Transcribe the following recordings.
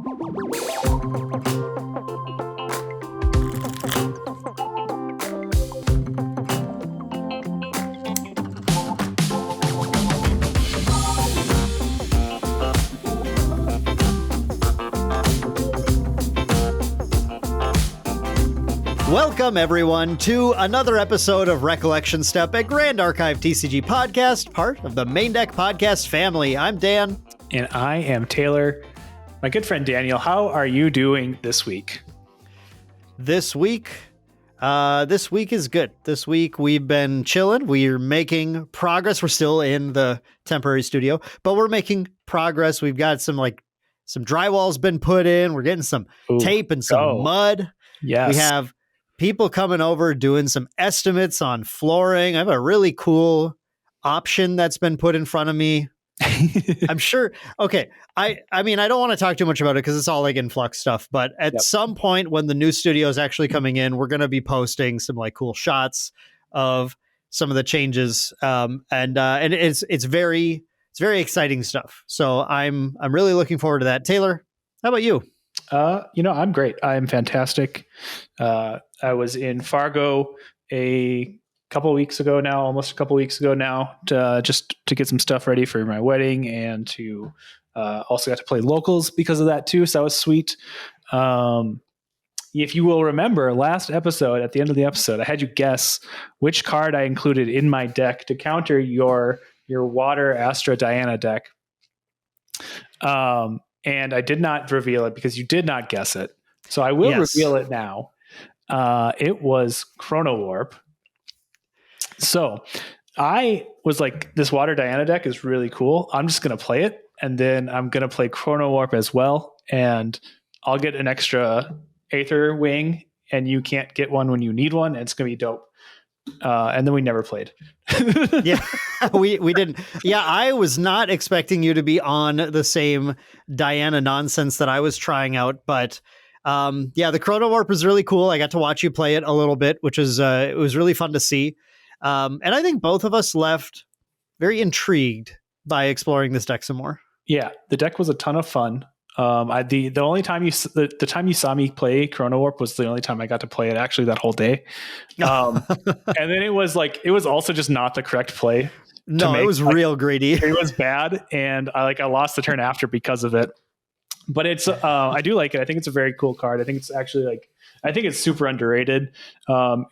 Welcome, everyone, to another episode of Recollection Step, a Grand Archive TCG podcast, part of the Maindeck podcast family. I'm Dan. And I am Taylor. My good friend Daniel, how are you doing this week? This week is good. This week we've been chilling. We're making progress. We're still in the temporary studio, but we're making progress. We've got some drywall's been put in. We're getting some tape and some mud. Yes. We have people coming over doing some estimates on flooring. I have a really cool option that's been put in front of me. I'm sure. Okay. I mean, I don't want to talk too much about it because it's all like in flux stuff, but at some point when the new studio is actually coming in, we're going to be posting some like cool shots of some of the changes. And it's very exciting stuff. So I'm really looking forward to that. Taylor, how about you? I'm great. I'm fantastic. I was in Fargo almost a couple weeks ago now, to get some stuff ready for my wedding, and to also got to play locals because of that too. So that was sweet. If you will remember last episode, at the end of the episode, I had you guess which card I included in my deck to counter your Water Astra Diana deck. And I did not reveal it because you did not guess it. So I will reveal it now. It was Chrono Warp. So I was like, this Water Diana deck is really cool. I'm just going to play it. And then I'm going to play Chrono Warp as well. And I'll get an extra Aether Wing. And you can't get one when you need one. And it's going to be dope. And then we never played. Yeah, we didn't. Yeah, I was not expecting you to be on the same Diana nonsense that I was trying out, but the Chrono Warp was really cool. I got to watch you play it a little bit, which is it was really fun to see. And I think both of us left very intrigued by exploring this deck some more. Yeah, the deck was a ton of fun. The only time the time you saw me play Chrono Warp was the only time I got to play it actually that whole day. And then it was also just not the correct play. No, it was real greedy. It was bad. And I lost the turn after because of it, but it's, I do like it. I think it's a very cool card. I think it's actually I think it's super underrated,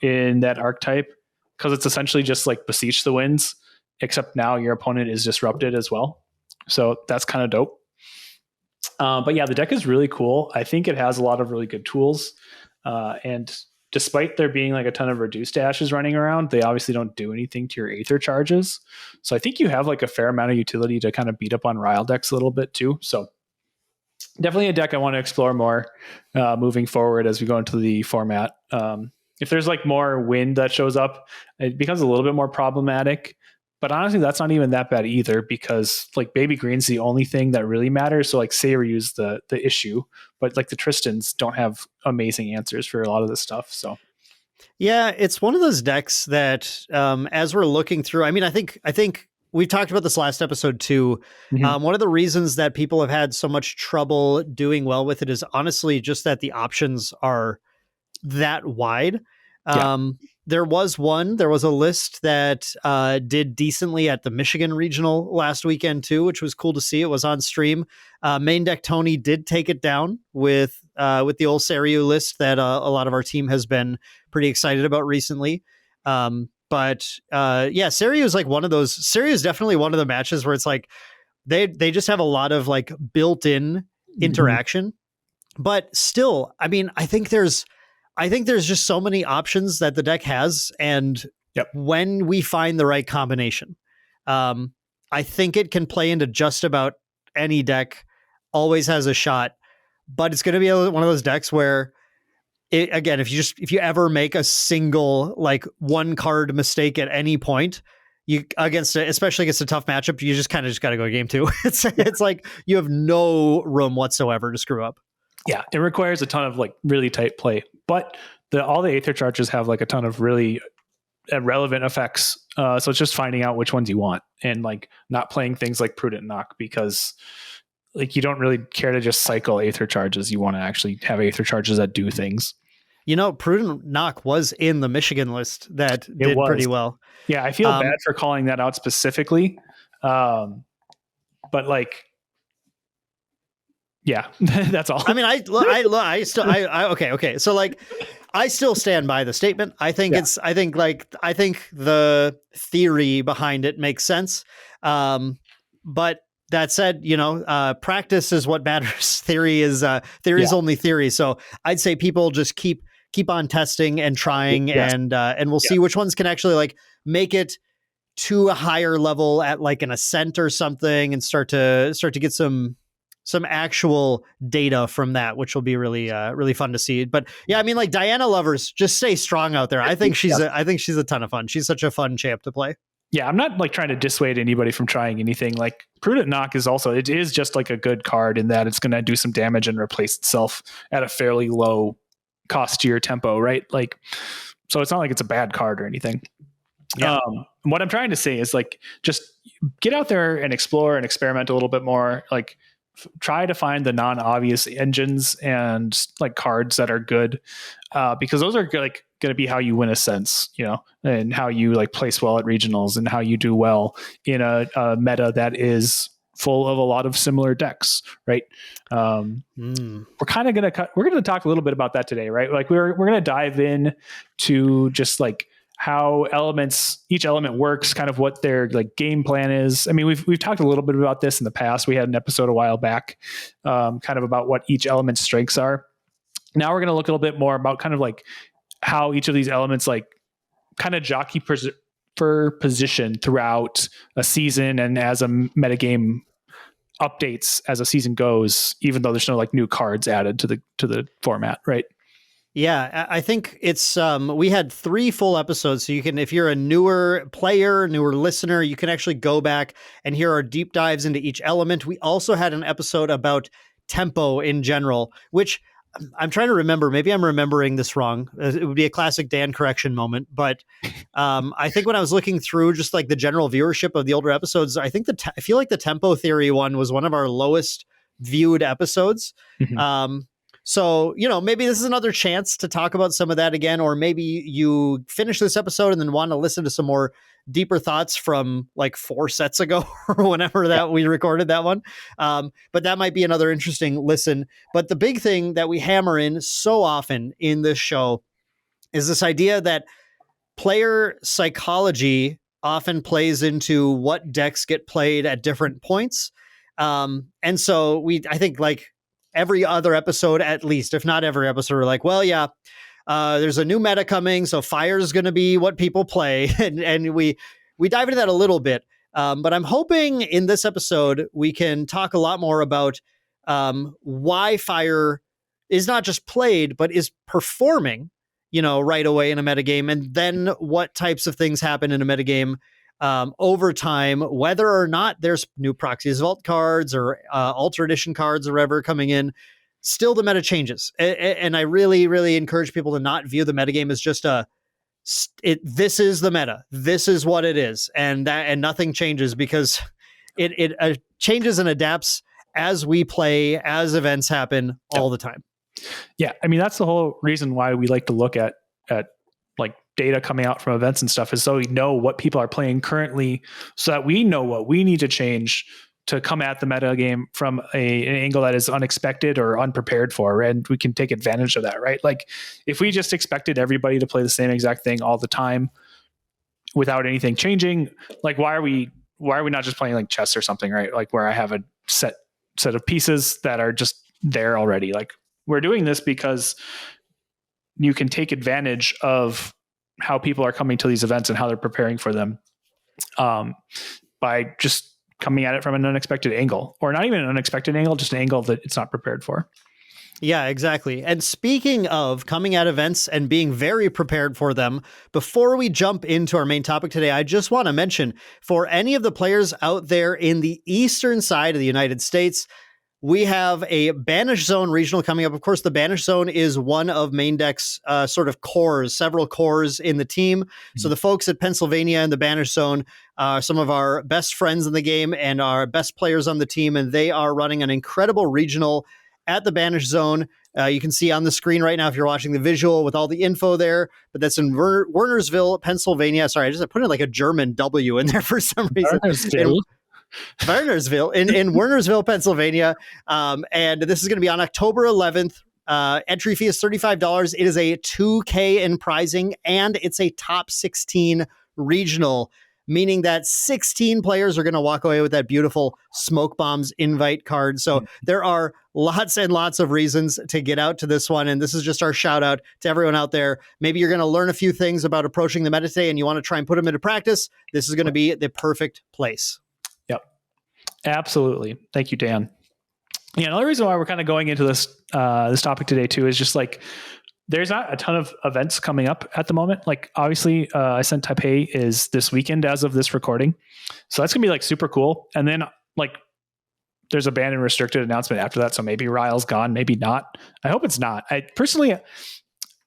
in that archetype, because it's essentially just like Beseech the Winds, except now your opponent is disrupted as well. So that's kind of dope. But yeah, the deck is really cool. I think it has a lot of really good tools. And despite there being like a ton of reduced dashes running around, they obviously don't do anything to your Aether charges. So I think you have like a fair amount of utility to kind of beat up on Rile decks a little bit too. So definitely a deck I want to explore more moving forward as we go into the format. If there's like more wind that shows up, it becomes a little bit more problematic. But honestly, that's not even that bad either, because like Baby Green's the only thing that really matters. So like Sayryu's the issue, but like the Tristans don't have amazing answers for a lot of this stuff. So yeah, it's one of those decks that as we're looking through, I mean, I think we talked about this last episode too. Mm-hmm. One of the reasons that people have had so much trouble doing well with it is honestly just that the options are that wide. There was a list that did decently at the Michigan Regional last weekend too, which was cool to see. It was on stream. Maindeck Tony did take it down with the old Saryu list that a lot of our team has been pretty excited about recently. But Saryu is like one of those. Saryu is definitely one of the matches where it's like they just have a lot of like built-in interaction. But still, I mean, I think there's just so many options that the deck has. And when we find the right combination, I think it can play into just about any deck, always has a shot, but it's going to be one of those decks where if you ever make a single, like one card mistake at any point, especially against a tough matchup, you just got to go to game two. It's like you have no room whatsoever to screw up. Yeah, it requires a ton of like really tight play, but all the Aether charges have like a ton of really relevant effects. So it's just finding out which ones you want and like not playing things like Prudent Knock, because like you don't really care to just cycle Aether Charges. You want to actually have Aether Charges that do things. You know, Prudent Knock was in the Michigan list that did pretty well. Yeah, I feel bad for calling that out specifically. But like, yeah, that's all. I mean, okay. So like, I still stand by the statement. I think I think the theory behind it makes sense. But that said, you know, practice is what matters. Theory is only theory. So I'd say people just keep on testing and trying, and we'll see which ones can actually like make it to a higher level at like an Ascent or something, and start to get some actual data from that, which will be really fun to see. But yeah, I mean, like, Diana lovers, just stay strong out there. I think she's a ton of fun. She's such a fun champ to play. Yeah, I'm not like trying to dissuade anybody from trying anything. Like Prudent Knock is just like a good card in that it's going to do some damage and replace itself at a fairly low cost to your tempo, right? Like, so it's not like it's a bad card or anything. Yeah. What I'm trying to say is like, just get out there and explore and experiment a little bit more. Like, try to find the non-obvious engines and like cards that are good, because those are like going to be how you win Ascents, you know, and how you like place well at regionals and how you do well in a meta that is full of a lot of similar decks, right? We're kind of going to talk a little bit about that today, right? Like we're going to dive in to just like how each element works, kind of what their like game plan is. I mean, we've talked a little bit about this in the past. We had an episode a while back, kind of about what each element's strengths are. Now we're going to look a little bit more about kind of like how each of these elements like kind of jockey for position throughout a season, and as a metagame updates as a season goes, even though there's no like new cards added to the format, right? Yeah, I think it's we had 3 full episodes, so you can, if you're a newer player, newer listener, you can actually go back and hear our deep dives into each element. We also had an episode about tempo in general, which I'm trying to remember. Maybe I'm remembering this wrong. It would be a classic Dan correction moment, but I think when I was looking through just like the general viewership of the older episodes, I think I feel like the tempo theory one was one of our lowest viewed episodes. Mm-hmm. So, you know, maybe this is another chance to talk about some of that again, or maybe you finish this episode and then want to listen to some more deeper thoughts from like 4 sets ago or whenever that we recorded that one. But that might be another interesting listen. But the big thing that we hammer in so often in this show is this idea that player psychology often plays into what decks get played at different points. And so I think like every other episode, at least, if not every episode, we're like, well, yeah, there's a new meta coming, so fire is going to be what people play. and we dive into that a little bit. But I'm hoping in this episode, we can talk a lot more about why fire is not just played, but is performing, you know, right away in a metagame, and then what types of things happen in a metagame over time, whether or not there's new Proxies Vault cards or Ultra Edition cards or whatever coming in, still the meta changes. And I really, really encourage people to not view the metagame as just this is the meta. This is what it is. And nothing changes, because it changes and adapts as we play, as events happen all the time. Yeah. I mean, that's the whole reason why we like to look at like data coming out from events and stuff, is so we know what people are playing currently, so that we know what we need to change to come at the meta game from an angle that is unexpected or unprepared for, and we can take advantage of that, right? Like if we just expected everybody to play the same exact thing all the time without anything changing, like why are we not just playing like chess or something, right? Like where I have a set of pieces that are just there already. Like we're doing this because you can take advantage of how people are coming to these events and how they're preparing for them, by just coming at it from an unexpected angle, or not even an unexpected angle, just an angle that it's not prepared for. Yeah, exactly. And speaking of coming at events and being very prepared for them, before we jump into our main topic today, I just want to mention, for any of the players out there in the eastern side of the United States, we have a Banish Zone regional coming up. Of course, the Banish Zone is one of Maindeck's sort of cores, several cores in the team. Mm-hmm. So the folks at Pennsylvania and the Banish Zone are some of our best friends in the game and our best players on the team, and they are running an incredible regional at the Banish Zone. You can see on the screen right now if you're watching the visual with all the info there, but that's in Wernersville, Pennsylvania. Sorry, I just put in like a German W in there for some reason. Wernersville in Wernersville, Pennsylvania. And this is going to be on October 11th. Entry fee is $35. It is a 2K in prizing, and it's a top 16 regional, meaning that 16 players are going to walk away with that beautiful Smoke Bombs invite card. So there are lots and lots of reasons to get out to this one. And this is just our shout out to everyone out there. Maybe you're going to learn a few things about approaching the meta today and you want to try and put them into practice. This is going to be the perfect place. Yep. Absolutely. Thank you, Dan. Yeah, another reason why we're kind of going into this this topic today too is just like there's not a ton of events coming up at the moment. Like obviously, Ascent Taipei is this weekend as of this recording, so that's gonna be like super cool. And then like there's a banned and restricted announcement after that, so maybe Rile's gone, maybe not. I hope it's not. I personally,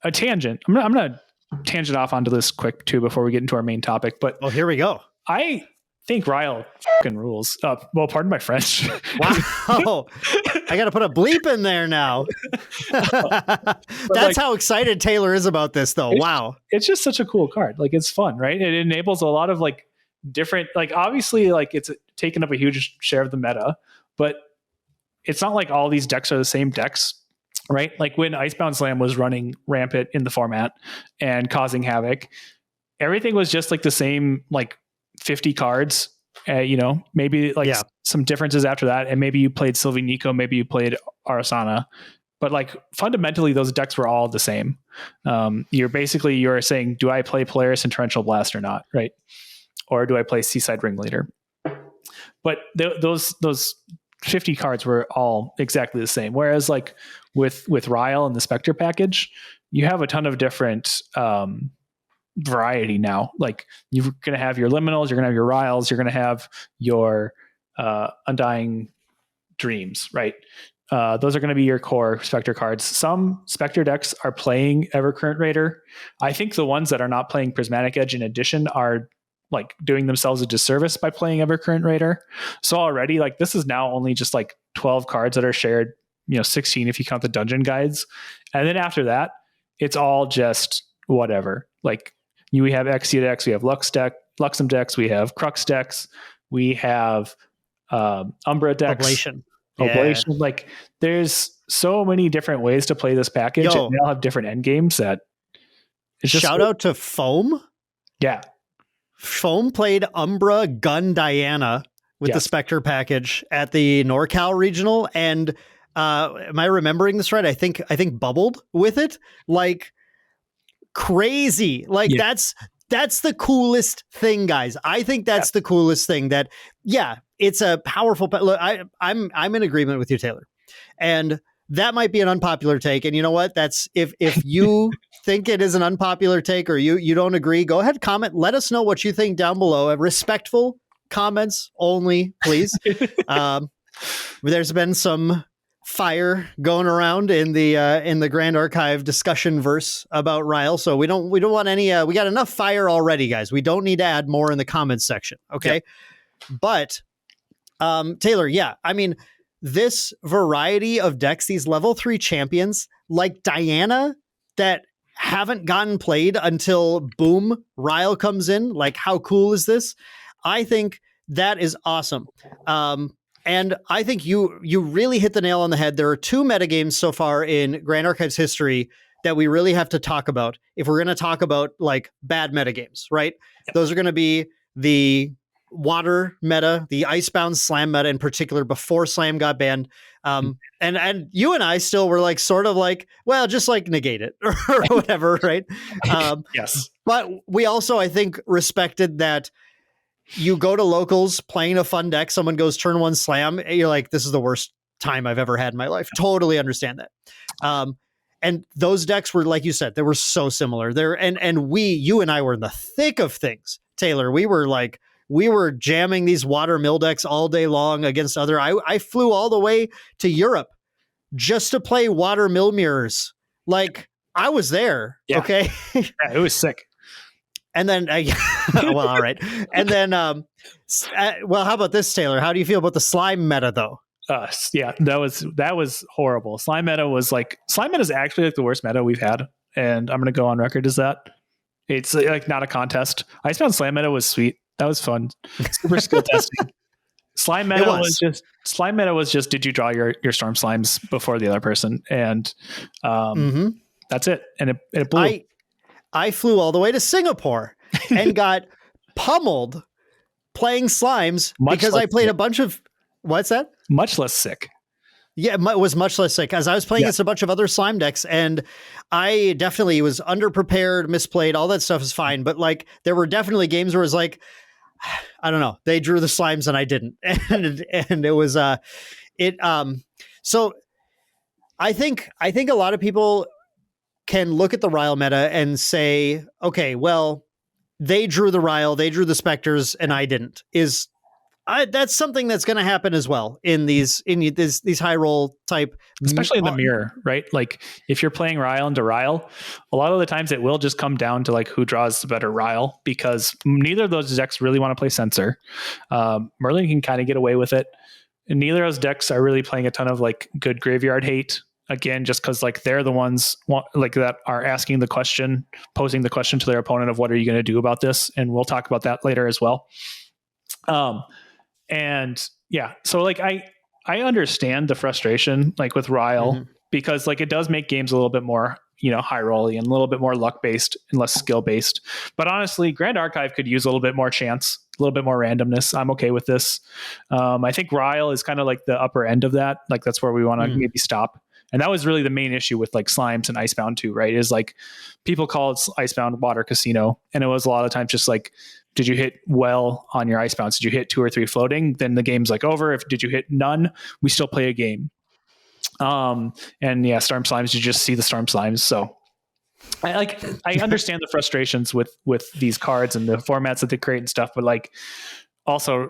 a tangent. I'm gonna tangent off onto this quick too before we get into our main topic. But here we go. I think Rile fucking rules. Well, pardon my French. Wow. I got to put a bleep in there now. That's how excited Taylor is about this, though. Wow. It's just such a cool card. Like, it's fun, right? It enables a lot of like different, like obviously like it's taken up a huge share of the meta, but it's not like all these decks are the same decks, right? Like when Icebound Slam was running rampant in the format and causing havoc, everything was just like the same, like 50 cards, maybe like some differences after that. And maybe you played Sylvie Nico, maybe you played Arasana, but like fundamentally those decks were all the same. You're saying, do I play Polaris and Torrential Blast or not? Right. Or do I play Seaside Ringleader? But those 50 cards were all exactly the same. Whereas like with Rile and the Spectre package, you have a ton of different, variety now. Like you're going to have your liminals, you're going to have your Riles, you're going to have your Undying Dreams, right? Those are going to be your core Spectre cards. Some Spectre decks are playing Evercurrent Raider. I think the ones that are not playing Prismatic Edge in addition are like doing themselves a disservice by playing Evercurrent Raider. So already like this is now only just like 12 cards that are shared, 16 if you count the dungeon guides. And then after that, it's all just whatever. Like we have Exia decks, we have Luxem decks, we have Crux decks, we have Umbra decks. Oblation. Like there's so many different ways to play this package, and they all have different end games. That it's just shout out to Foam. Yeah, Foam played Umbra Gun Diana with the Spectre package at the NorCal regional, and am I remembering this right? I think bubbled with it like crazy. Like that's the coolest thing, guys. I think that's the coolest thing. That it's a powerful. Look, I'm in agreement with you, Taylor, and that might be an unpopular take. And you know what? That's if you think it is an unpopular take or you don't agree, go ahead, comment. Let us know what you think down below. Respectful comments only, please. There's been some fire going around in the Grand Archive discussion verse about Rile, so we don't want any. We got enough fire already, guys. We don't need to add more in the comments section, okay? Yep. But Taylor, I mean, this variety of decks, these level 3 champions like Diana that haven't gotten played until boom, Rile comes in. Like, how cool is this? I think that is awesome. And I think you really hit the nail on the head. There are 2 metagames so far in Grand Archive's history that we really have to talk about if we're going to talk about like bad metagames, right? Yep. Those are going to be the water meta, the Icebound Slam meta in particular before Slam got banned. And you and I still were like sort of like, well, just like negate it or whatever, right? Yes. But we also, I think, respected that you go to locals playing a fun deck, someone goes turn 1 Slam, and you're like, this is the worst time I've ever had in my life. Totally understand that. And those decks were, like you said, they were so similar there. And you and I were in the thick of things, Taylor. We were like we were jamming these water mill decks all day long against other. I flew all the way to Europe just to play water mill mirrors. Like, I was there. Yeah. Okay. Yeah, it was sick. And then, well, all right. And then, well, how about this, Taylor? How do you feel about the slime meta, though? Yeah, that was horrible. Slime meta is actually like the worst meta we've had, and I'm gonna go on record as that. It's like not a contest. Icebound slime meta was sweet. That was fun. Super skill testing. Slime meta was just did you draw your storm slimes before the other person, and that's it. And it blew. I flew all the way to Singapore and got pummeled playing slimes because I played a bunch of, what's that? Much less sick. Yeah, it was much less sick as I was playing against a bunch of other slime decks, and I definitely was underprepared, misplayed, all that stuff is fine. But like, there were definitely games where it was like, I don't know, they drew the slimes and I didn't. And it was, so I think a lot of people can look at the Rile meta and say, okay, well, they drew the Rile, they drew the Spectres, and I didn't. That's something that's going to happen as well in these high roll type, especially in the mirror, right? Like if you're playing Rile into Rile, a lot of the times it will just come down to like who draws the better Rile, because neither of those decks really want to play Censor. Merlin can kind of get away with it, and neither of those decks are really playing a ton of like good graveyard hate. Again, just because like they're the ones like that are asking the question, posing the question to their opponent of what are you going to do about this, and we'll talk about that later as well. And yeah, so like I understand the frustration like with Rile, because like it does make games a little bit more, high rolly and a little bit more luck based and less skill based. But honestly, Grand Archive could use a little bit more chance, a little bit more randomness. I'm okay with this. I think Rile is kind of like the upper end of that. Like that's where we want to maybe stop. And that was really the main issue with like Slimes and Icebound too, right? Is like people call it Icebound Water Casino. And it was a lot of times just like, did you hit well on your Icebounds? Did you hit 2 or 3 floating? Then the game's like over. Did you hit none? We still play a game. And yeah, Storm Slimes, you just see the Storm Slimes. So I understand the frustrations with these cards and the formats that they create and stuff, but like also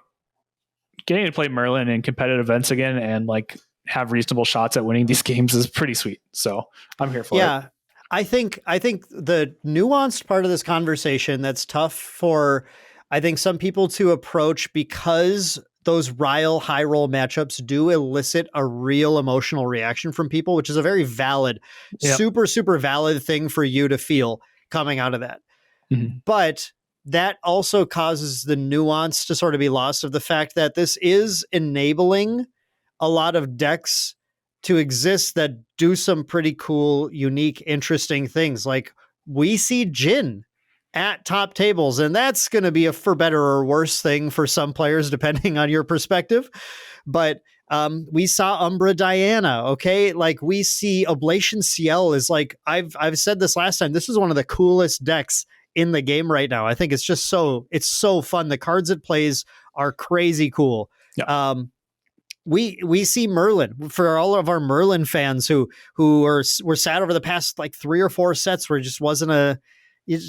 getting to play Merlin in competitive events again and like have reasonable shots at winning these games is pretty sweet. So I'm here for it. Yeah. I think the nuanced part of this conversation that's tough for, I think, some people to approach, because those Rile high roll matchups do elicit a real emotional reaction from people, which is a very valid, super, super valid thing for you to feel coming out of that. But that also causes the nuance to sort of be lost of the fact that this is enabling a lot of decks to exist that do some pretty cool, unique, interesting things. Like we see Jhin at top tables, and that's going to be a for better or worse thing for some players, depending on your perspective. But we saw Umbra Diana. Okay. Like we see Oblation CL is like, I've said this last time, this is one of the coolest decks in the game right now. I think it's just it's so fun. The cards it plays are crazy cool. Yeah. We see Merlin, for all of our Merlin fans who were sad over the past like 3 or 4 sets where it just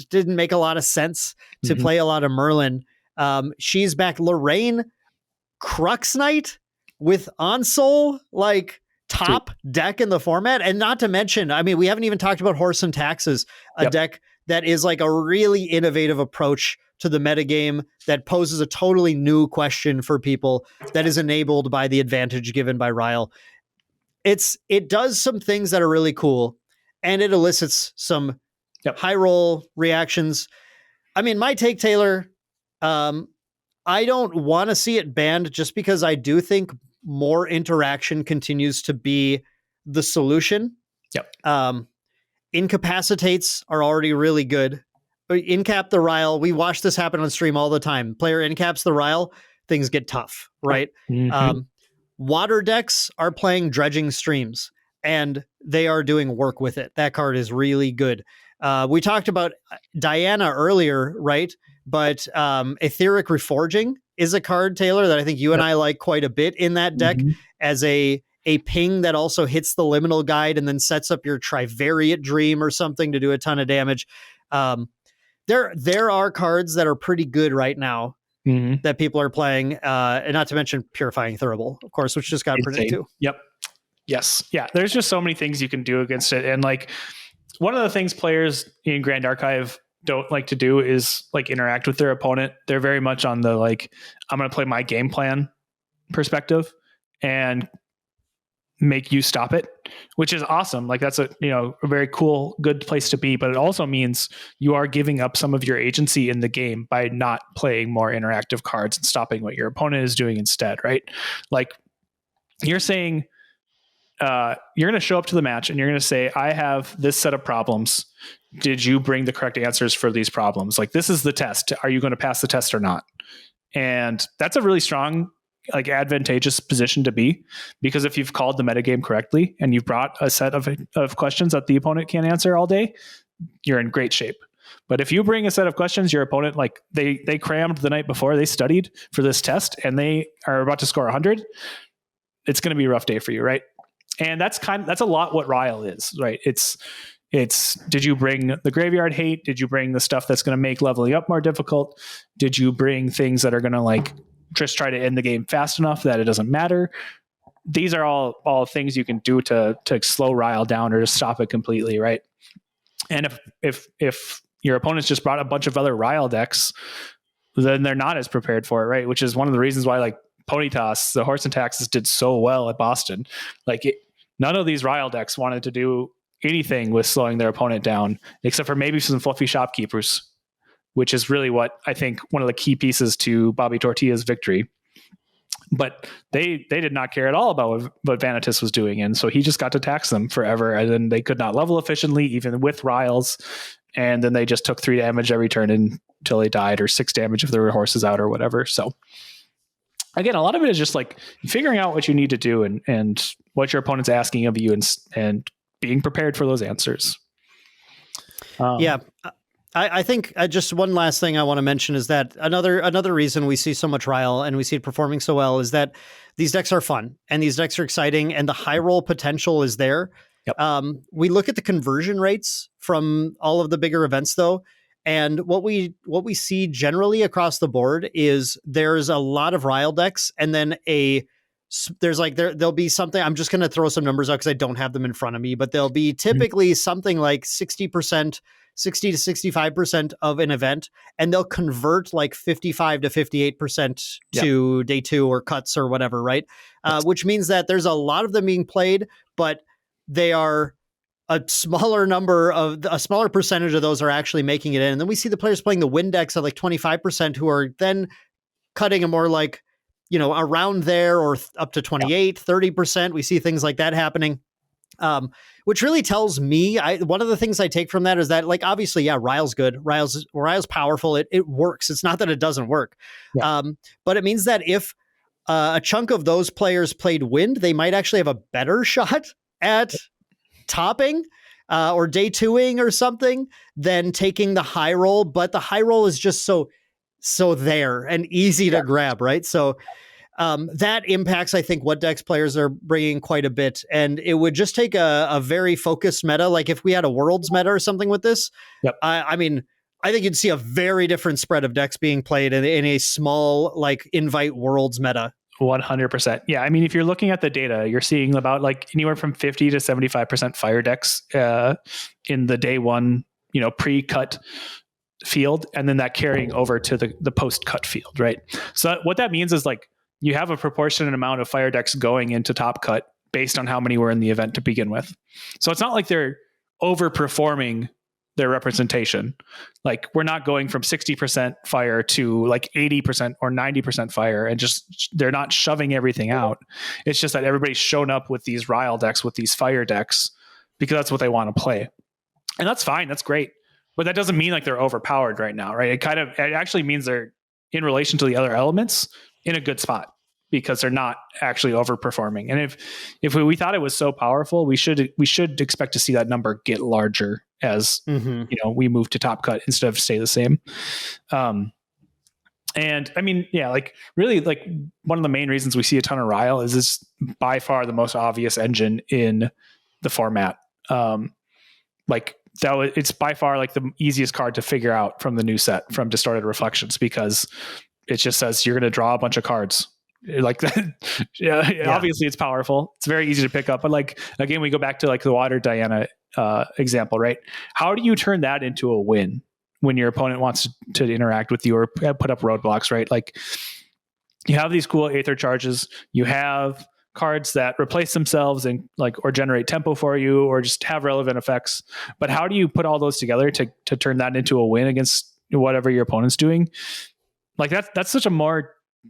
didn't make a lot of sense to play a lot of Merlin. She's back. Lorraine Crux Knight with Onsol, like top deck in the format. And not to mention, I mean, we haven't even talked about Horse and Taxes, a deck that is like a really innovative approach to the metagame that poses a totally new question for people that is enabled by the advantage given by Rile. It does some things that are really cool, and it elicits some high roll reactions. I mean, my take, Taylor, I don't want to see it banned just because I do think more interaction continues to be the solution. Incapacitates are already really good. Incap the Rile. We watch this happen on stream all the time. Player incaps the Rile, things get tough, right? Water decks are playing dredging streams, and they are doing work with it. That card is really good. We talked about Diana earlier, right? But Etheric Reforging is a card, Taylor, that I think you and I like quite a bit in that deck as a ping that also hits the liminal guide and then sets up your Trivariate Dream or something to do a ton of damage. There are cards that are pretty good right now that people are playing, and not to mention Purifying Thurible, of course, which just got printed too. Yep. Yes. Yeah. There's just so many things you can do against it. And like one of the things players in Grand Archive don't like to do is like interact with their opponent. They're very much on the like, I'm going to play my game plan perspective and make you stop it, which is awesome. Like that's a very cool, good place to be. But it also means you are giving up some of your agency in the game by not playing more interactive cards and stopping what your opponent is doing instead, right? Like you're saying, you're going to show up to the match and you're going to say, I have this set of problems. Did you bring the correct answers for these problems? Like, this is the test. Are you going to pass the test or not? And that's a really strong, like advantageous position to be, because if you've called the metagame correctly and you've brought a set of questions that the opponent can't answer all day, you're in great shape. But if you bring a set of questions, your opponent, like they crammed the night before, they studied for this test and they are about to score 100, it's going to be a rough day for you, right? And that's a lot what Rile is, right? It's did you bring the graveyard hate? Did you bring the stuff that's going to make leveling up more difficult? Did you bring things that are going to like just try to end the game fast enough that it doesn't matter? These are all things you can do to slow Rile down or to stop it completely, right? And if your opponent's just brought a bunch of other Rile decks, then they're not as prepared for it, right? Which is one of the reasons why like Ponytoss, the Horse and Taxes did so well at Boston. Like none of these Rile decks wanted to do anything with slowing their opponent down, except for maybe some fluffy shopkeepers, which is really what I think one of the key pieces to Bobby Tortilla's victory. But they did not care at all about what Vanitas was doing. And so he just got to tax them forever. And then they could not level efficiently, even with Riles. And then they just took 3 damage every turn until they died, or 6 damage if there were horses out or whatever. So again, a lot of it is just like figuring out what you need to do and what your opponent's asking of you and being prepared for those answers. I think just one last thing I want to mention is that another reason we see so much Rile and we see it performing so well is that these decks are fun and these decks are exciting and the high roll potential is there. Yep. We look at the conversion rates from all of the bigger events though, and what we see generally across the board is there's a lot of Rile decks, and then there'll be something. I'm just going to throw some numbers out because I don't have them in front of me, but there'll be typically something like 60%, 60 to 65% of an event, and they'll convert like 55 to 58% to day 2 or cuts or whatever, right? Which means that there's a lot of them being played, but they are a smaller percentage of those are actually making it in. And then we see the players playing the win decks at like 25% who are then cutting a more like, around there or up to 28, 30%. We see things like that happening. Which really tells me, one of the things I take from that is that, like, obviously, Rile's good. Rile's powerful. It works. It's not that it doesn't work. Yeah. But it means that if a chunk of those players played Wind, they might actually have a better shot at topping or day 2ing or something than taking the high roll. But the high roll is just so there and easy to grab, right? So that impacts, I think, what decks players are bringing quite a bit. And it would just take a very focused meta. Like if we had a Worlds meta or something with this, I think you'd see a very different spread of decks being played in a small, like, invite Worlds meta. 100%. Yeah. I mean, if you're looking at the data, you're seeing about like anywhere from 50 to 75% fire decks in the day 1, pre-cut field, and then that carrying over to the post-cut field, right? So what that means is like you have a proportionate amount of fire decks going into top cut based on how many were in the event to begin with. So it's not like they're overperforming their representation. Like we're not going from 60% fire to like 80% or 90% fire and just they're not shoving everything out. It's just that everybody's shown up with these Rile decks, with these fire decks, because that's what they want to play. And that's fine. That's great. But that doesn't mean like they're overpowered right now, right? It actually means they're in relation to the other elements in a good spot because they're not actually overperforming. And if we thought it was so powerful, we should expect to see that number get larger as we move to top cut instead of stay the same. And I mean, like really, like one of the main reasons we see a ton of Rile is it's by far the most obvious engine in the format. It's by far like the easiest card to figure out from the new set, from Distorted Reflections, because it just says you're going to draw a bunch of cards. Like that. Yeah. Obviously it's powerful. It's very easy to pick up. But like, again, we go back to like the Water Diana example, right? How do you turn that into a win when your opponent wants to interact with you or put up roadblocks, right? Like you have these cool Aether charges. You have cards that replace themselves and like, or generate tempo for you, or just have relevant effects. But how do you put all those together to turn that into a win against whatever your opponent's doing? Like that's such a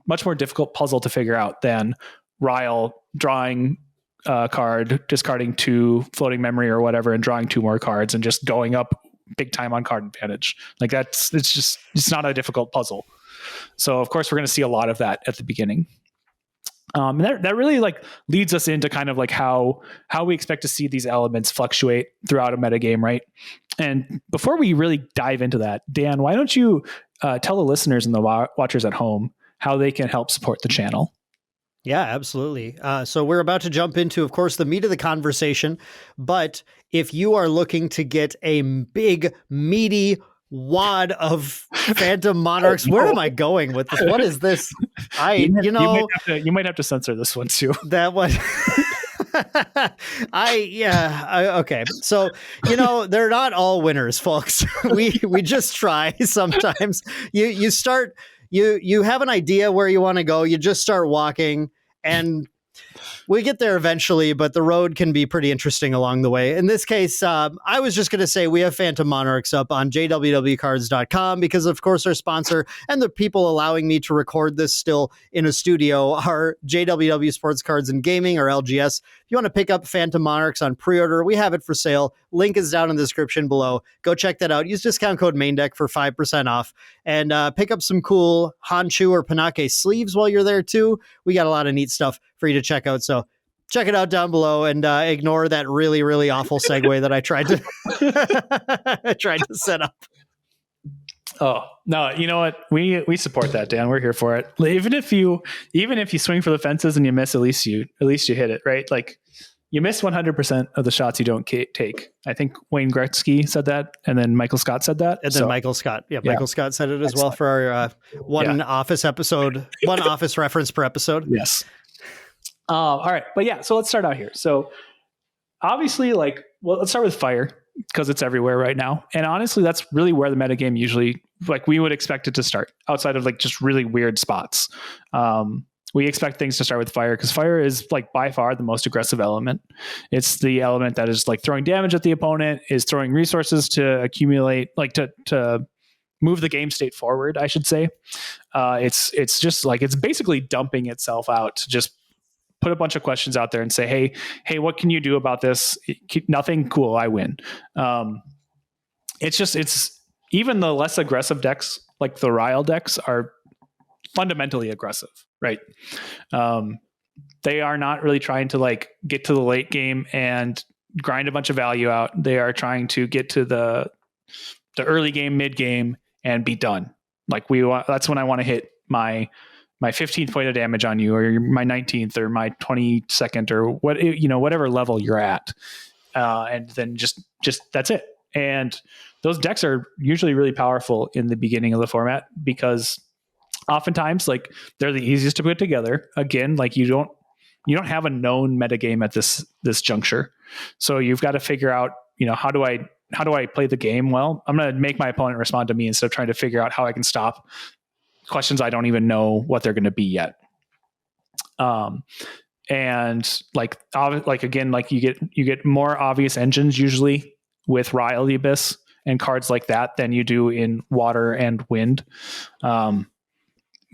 much more difficult puzzle to figure out than Rile drawing a card, discarding 2 floating memory or whatever, and drawing 2 more cards and just going up big time on card advantage. Like it's not a difficult puzzle. So of course we're going to see a lot of that at the beginning. And that really like leads us into kind of like how we expect to see these elements fluctuate throughout a metagame, right? And before we really dive into that, Dan, why don't you tell the listeners and the watchers at home how they can help support the channel? Yeah, absolutely. So we're about to jump into, of course, the meat of the conversation. But if you are looking to get a big, meaty wad of Phantom Monarchs, where am I going with this? What is this? You might have to censor this one too. That one. Okay. So, they're not all winners, folks. We just try sometimes. You start. You have an idea where you want to go. You just start walking, and we get there eventually, but the road can be pretty interesting along the way. In this case, I was just going to say we have Phantom Monarchs up on jwwcards.com because, of course, our sponsor and the people allowing me to record this still in a studio are JWW Sports Cards and Gaming, or LGS. If you want to pick up Phantom Monarchs on pre-order, we have it for sale. Link is down in the description below. Go check that out. Use discount code Maindeck for 5% off and pick up some cool Hanchu or Panake sleeves while you're there too. We got a lot of neat stuff for you to check out. So check it out down below and ignore that really, really awful segue that I tried to set up. Oh, no, you know what? We support that, Dan. We're here for it. Even if you swing for the fences and you miss, at least you hit it, right? Like you miss 100% of the shots you don't take. I think Wayne Gretzky said that, and then Michael Scott said that. And then Michael Scott. Yeah, Michael Scott said it as well for our one Office episode, one Office reference per episode. Yes. All right. But yeah, so let's start out here. So obviously, let's start with fire because it's everywhere right now. And honestly, that's really where the metagame usually, we would expect it to start outside of just really weird spots. We expect things to start with fire because fire is by far the most aggressive element. It's the element that is throwing damage at the opponent, is throwing resources to accumulate, to move the game state forward, I should say. It's just it's basically dumping itself out to just put a bunch of questions out there and say, hey, what can you do about this? Nothing, cool, I win. It's even the less aggressive decks, like the Rile decks, are fundamentally aggressive, right? They are not really trying to get to the late game and grind a bunch of value out. They are trying to get to the early game, mid game, and be done. That's when I want to hit my 15th point of damage on you, or my 19th, or my 22nd, or whatever level you're at, and then just that's it. And those decks are usually really powerful in the beginning of the format because oftentimes they're the easiest to put together. Again, you don't have a known metagame at this juncture, so you've got to figure out how do I play the game well. I'm going to make my opponent respond to me instead of trying to figure out how I can stop questions I don't even know what they're going to be yet. And you get more obvious engines usually with Rile the Abyss and cards like that than you do in water and wind. I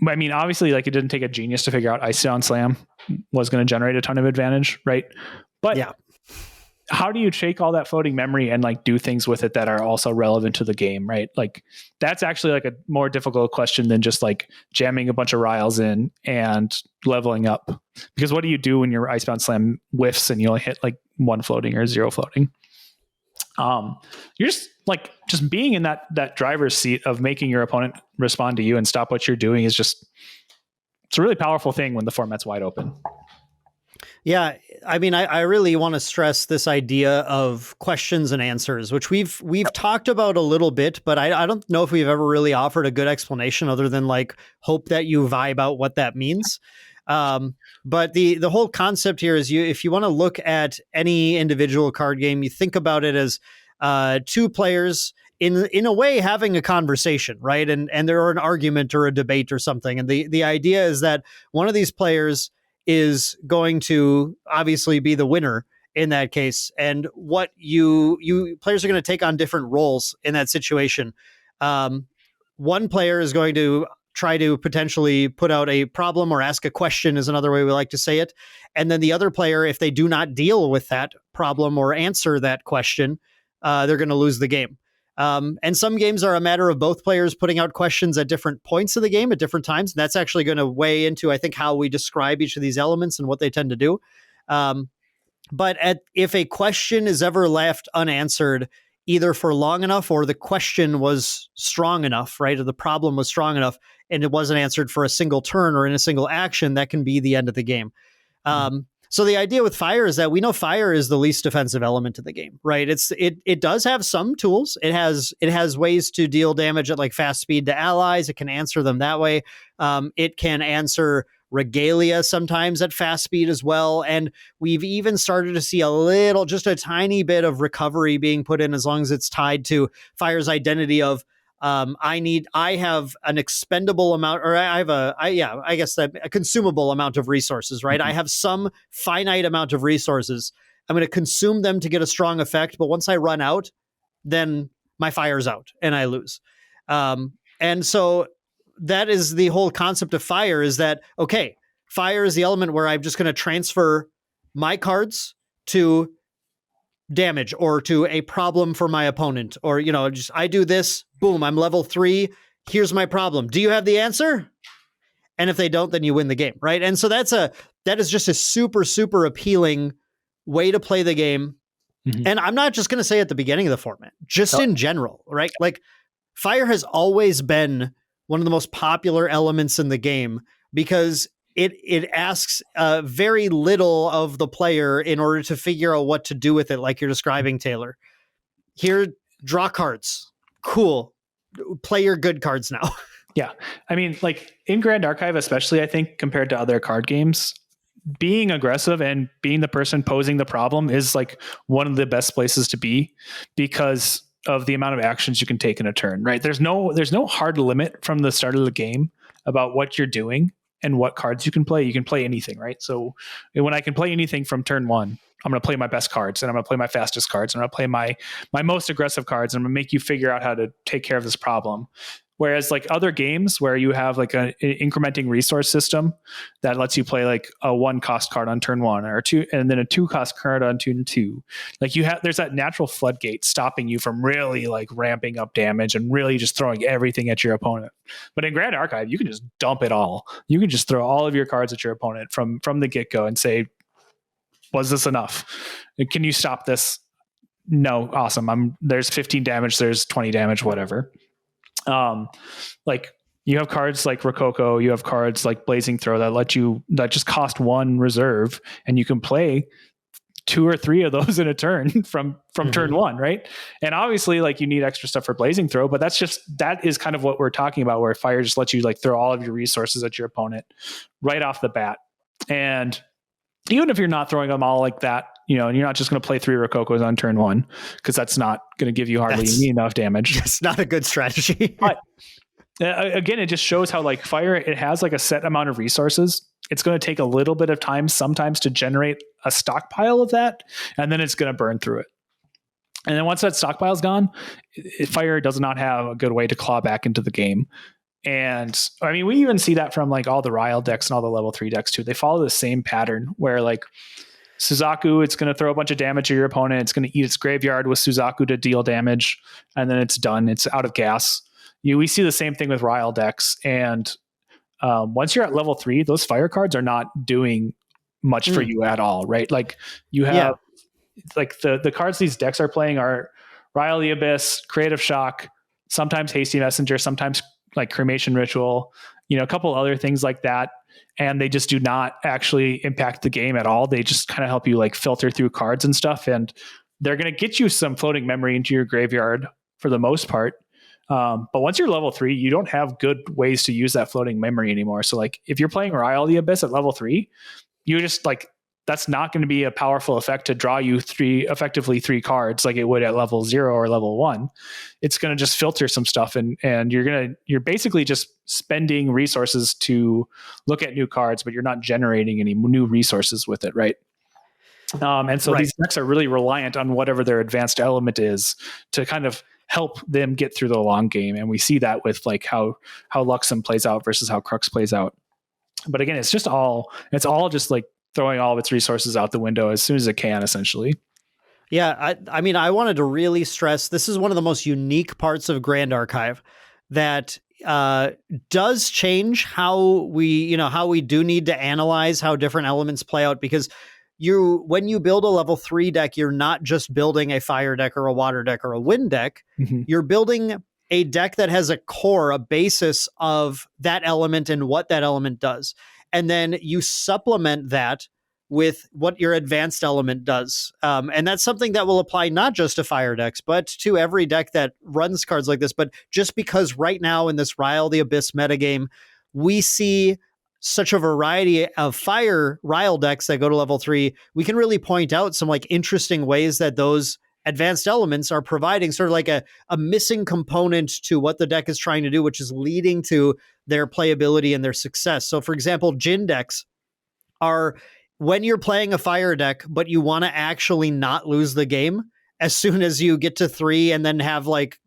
mean, obviously, it didn't take a genius to figure out Ice Down Slam was going to generate a ton of advantage, right? But yeah, how do you take all that floating memory and do things with it that are also relevant to the game, right? That's actually a more difficult question than just jamming a bunch of Riles in and leveling up. Because what do you do when your Icebound Slam whiffs and you only hit 1 floating or 0 floating? You're just being in that driver's seat of making your opponent respond to you and stop what you're doing it's a really powerful thing when the format's wide open. Yeah, I mean, I really want to stress this idea of questions and answers, which we've talked about a little bit, but I don't know if we've ever really offered a good explanation other than like hope that you vibe out what that means. But the whole concept here is if you want to look at any individual card game, you think about it as two players in a way having a conversation, right? And there are an argument or a debate or something, and the idea is that one of these players is going to obviously be the winner in that case. And what you players are going to take on different roles in that situation. One player is going to try to potentially put out a problem or ask a question is another way we like to say it. And then the other player, if they do not deal with that problem or answer that question, they're going to lose the game. And some games are a matter of both players putting out questions at different points of the game at different times. And that's actually going to weigh into, I think, how we describe each of these elements and what they tend to do. But if a question is ever left unanswered, either for long enough or the question was strong enough, right? Or the problem was strong enough and it wasn't answered for a single turn or in a single action, that can be the end of the game. So the idea with fire is that we know fire is the least defensive element of the game, right? It does have some tools. It has ways to deal damage at like fast speed to allies. It can answer them that way. It can answer regalia sometimes at fast speed as well. And we've even started to see just a tiny bit of recovery being put in as long as it's tied to fire's identity of I have an expendable amount, or I guess that a consumable amount of resources, right? Mm-hmm. I have some finite amount of resources. I'm going to consume them to get a strong effect. But once I run out, then my fire's out and I lose. And so that is the whole concept of fire is that, okay, fire is the element where I'm just going to transfer my cards to damage or to a problem for my opponent, or, just I do this, boom, I'm level 3. Here's my problem. Do you have the answer? And if they don't, then you win the game, right? And so that is just a super, super appealing way to play the game. Mm-hmm. And I'm not just going to say at the beginning of the format, just in general, right? Like fire has always been one of the most popular elements in the game because it asks very little of the player in order to figure out what to do with it, like you're describing, Taylor. Here, draw cards. Cool. Play your good cards now. Yeah. I mean, like in Grand Archive, especially, I think compared to other card games, being aggressive and being the person posing the problem is like one of the best places to be because of the amount of actions you can take in a turn, right? There's no hard limit from the start of the game about what you're doing and what cards you can play. You can play anything, right? So when I can play anything from turn 1, I'm going to play my best cards and I'm going to play my fastest cards and I'm going to play my most aggressive cards and I'm going to make you figure out how to take care of this problem. Whereas like other games where you have like an incrementing resource system that lets you play like a 1 cost card on turn 1 or 2, and then a 2 cost card on turn 2. Like there's that natural floodgate stopping you from really like ramping up damage and really just throwing everything at your opponent. But in Grand Archive, you can just dump it all. You can just throw all of your cards at your opponent from the get-go and say, was this enough? Can you stop this? No. Awesome. There's 15 damage. There's 20 damage, whatever. Like you have cards like Rococo, you have cards like Blazing Throw that just cost 1 reserve and you can play 2 or 3 of those in a turn from mm-hmm. turn 1, right? And obviously like you need extra stuff for Blazing Throw, but that is kind of what we're talking about, where fire just lets you like throw all of your resources at your opponent right off the bat. And even if you're not throwing them all like that, and you're not just going to play 3 Rococos on turn 1, because that's not going to give you hardly enough damage. It's not a good strategy. But again, it just shows how like fire, it has like a set amount of resources. It's going to take a little bit of time sometimes to generate a stockpile of that, and then it's going to burn through it. And then once that stockpile's gone, fire does not have a good way to claw back into the game. And I mean, we even see that from like all the Rile decks and all the level 3 decks too. They follow the same pattern where like Suzaku, it's going to throw a bunch of damage at your opponent. It's going to eat its graveyard with Suzaku to deal damage. And then it's done. It's out of gas. We see the same thing with Rile decks. And once you're at level 3, those fire cards are not doing much for you at all, right? Like you have like the cards these decks are playing are Rile the Abyss, Creative Shock, sometimes Hasty Messenger, sometimes like Cremation Ritual, a couple other things like that. And they just do not actually impact the game at all. They just kind of help you like filter through cards and stuff. And they're going to get you some floating memory into your graveyard for the most part. But once you're level 3, you don't have good ways to use that floating memory anymore. So like if you're playing Rile the Abyss at level 3, you just like, that's not going to be a powerful effect to draw you effectively three cards like it would at level 0 or level 1. It's going to just filter some stuff, and you're basically just spending resources to look at new cards, but you're not generating any new resources with it, right? And so these decks are really reliant on whatever their advanced element is to kind of help them get through the long game. And we see that with like how Luxem plays out versus how Crux plays out. But again, it's all just like throwing all of its resources out the window as soon as it can, essentially. Yeah, I mean, I wanted to really stress this is one of the most unique parts of Grand Archive that does change how we do need to analyze how different elements play out, because when you build a level 3 deck, you're not just building a fire deck or a water deck or a wind deck. Mm-hmm. You're building a deck that has a core, a basis of that element and what that element does. And then you supplement that with what your advanced element does. And that's something that will apply not just to fire decks, but to every deck that runs cards like this. But just because right now in this Rile the Abyss metagame, we see such a variety of fire Rile decks that go to level 3, we can really point out some like interesting ways that those advanced elements are providing sort of like a missing component to what the deck is trying to do, which is leading to their playability and their success. So for example, Jin decks are when you're playing a fire deck, but you want to actually not lose the game as soon as you get to 3 and then have like,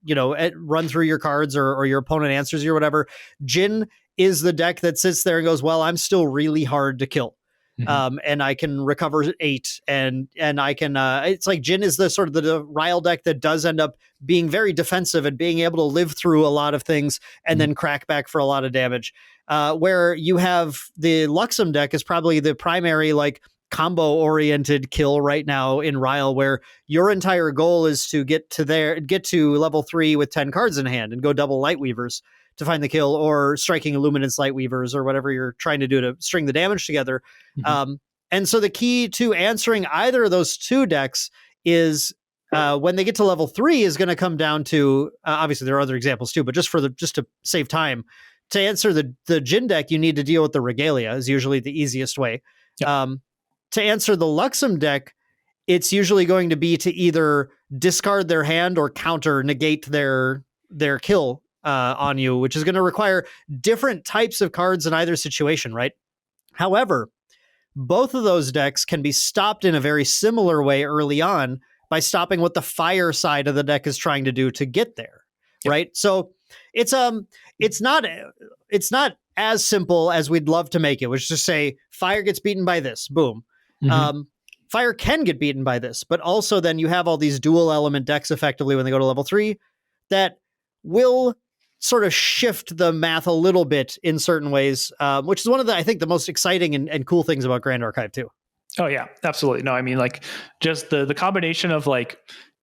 run through your cards or your opponent answers you or whatever. Jin is the deck that sits there and goes, well, I'm still really hard to kill. Mm-hmm. And I can recover 8 and I can, it's like Jin is the sort of the Rile deck that does end up being very defensive and being able to live through a lot of things and then crack back for a lot of damage. Where you have the Luxem deck is probably the primary like combo oriented kill right now in Rile, where your entire goal is to get to level 3 with 10 cards in hand and go double Lightweavers to find the kill, or striking Illuminance Lightweavers, or whatever you're trying to do to string the damage together. Mm-hmm. And so the key to answering either of those two decks is when they get to level 3 is going to come down to, obviously there are other examples too, but just to save time, to answer the Jin deck, you need to deal with the Regalia is usually the easiest way. Yep. To answer the Luxem deck, it's usually going to be to either discard their hand or negate their kill on you, which is going to require different types of cards in either situation, right? However, both of those decks can be stopped in a very similar way early on by stopping what the fire side of the deck is trying to do to get there, yep. Right? So it's not as simple as we'd love to make it, which is to say fire gets beaten by this, boom. Mm-hmm. Fire can get beaten by this, but also then you have all these dual element decks effectively when they go to level 3 that will sort of shift the math a little bit in certain ways, which is one of I think the most exciting and cool things about Grand Archive too. Oh yeah, absolutely. No, I mean like just the combination of like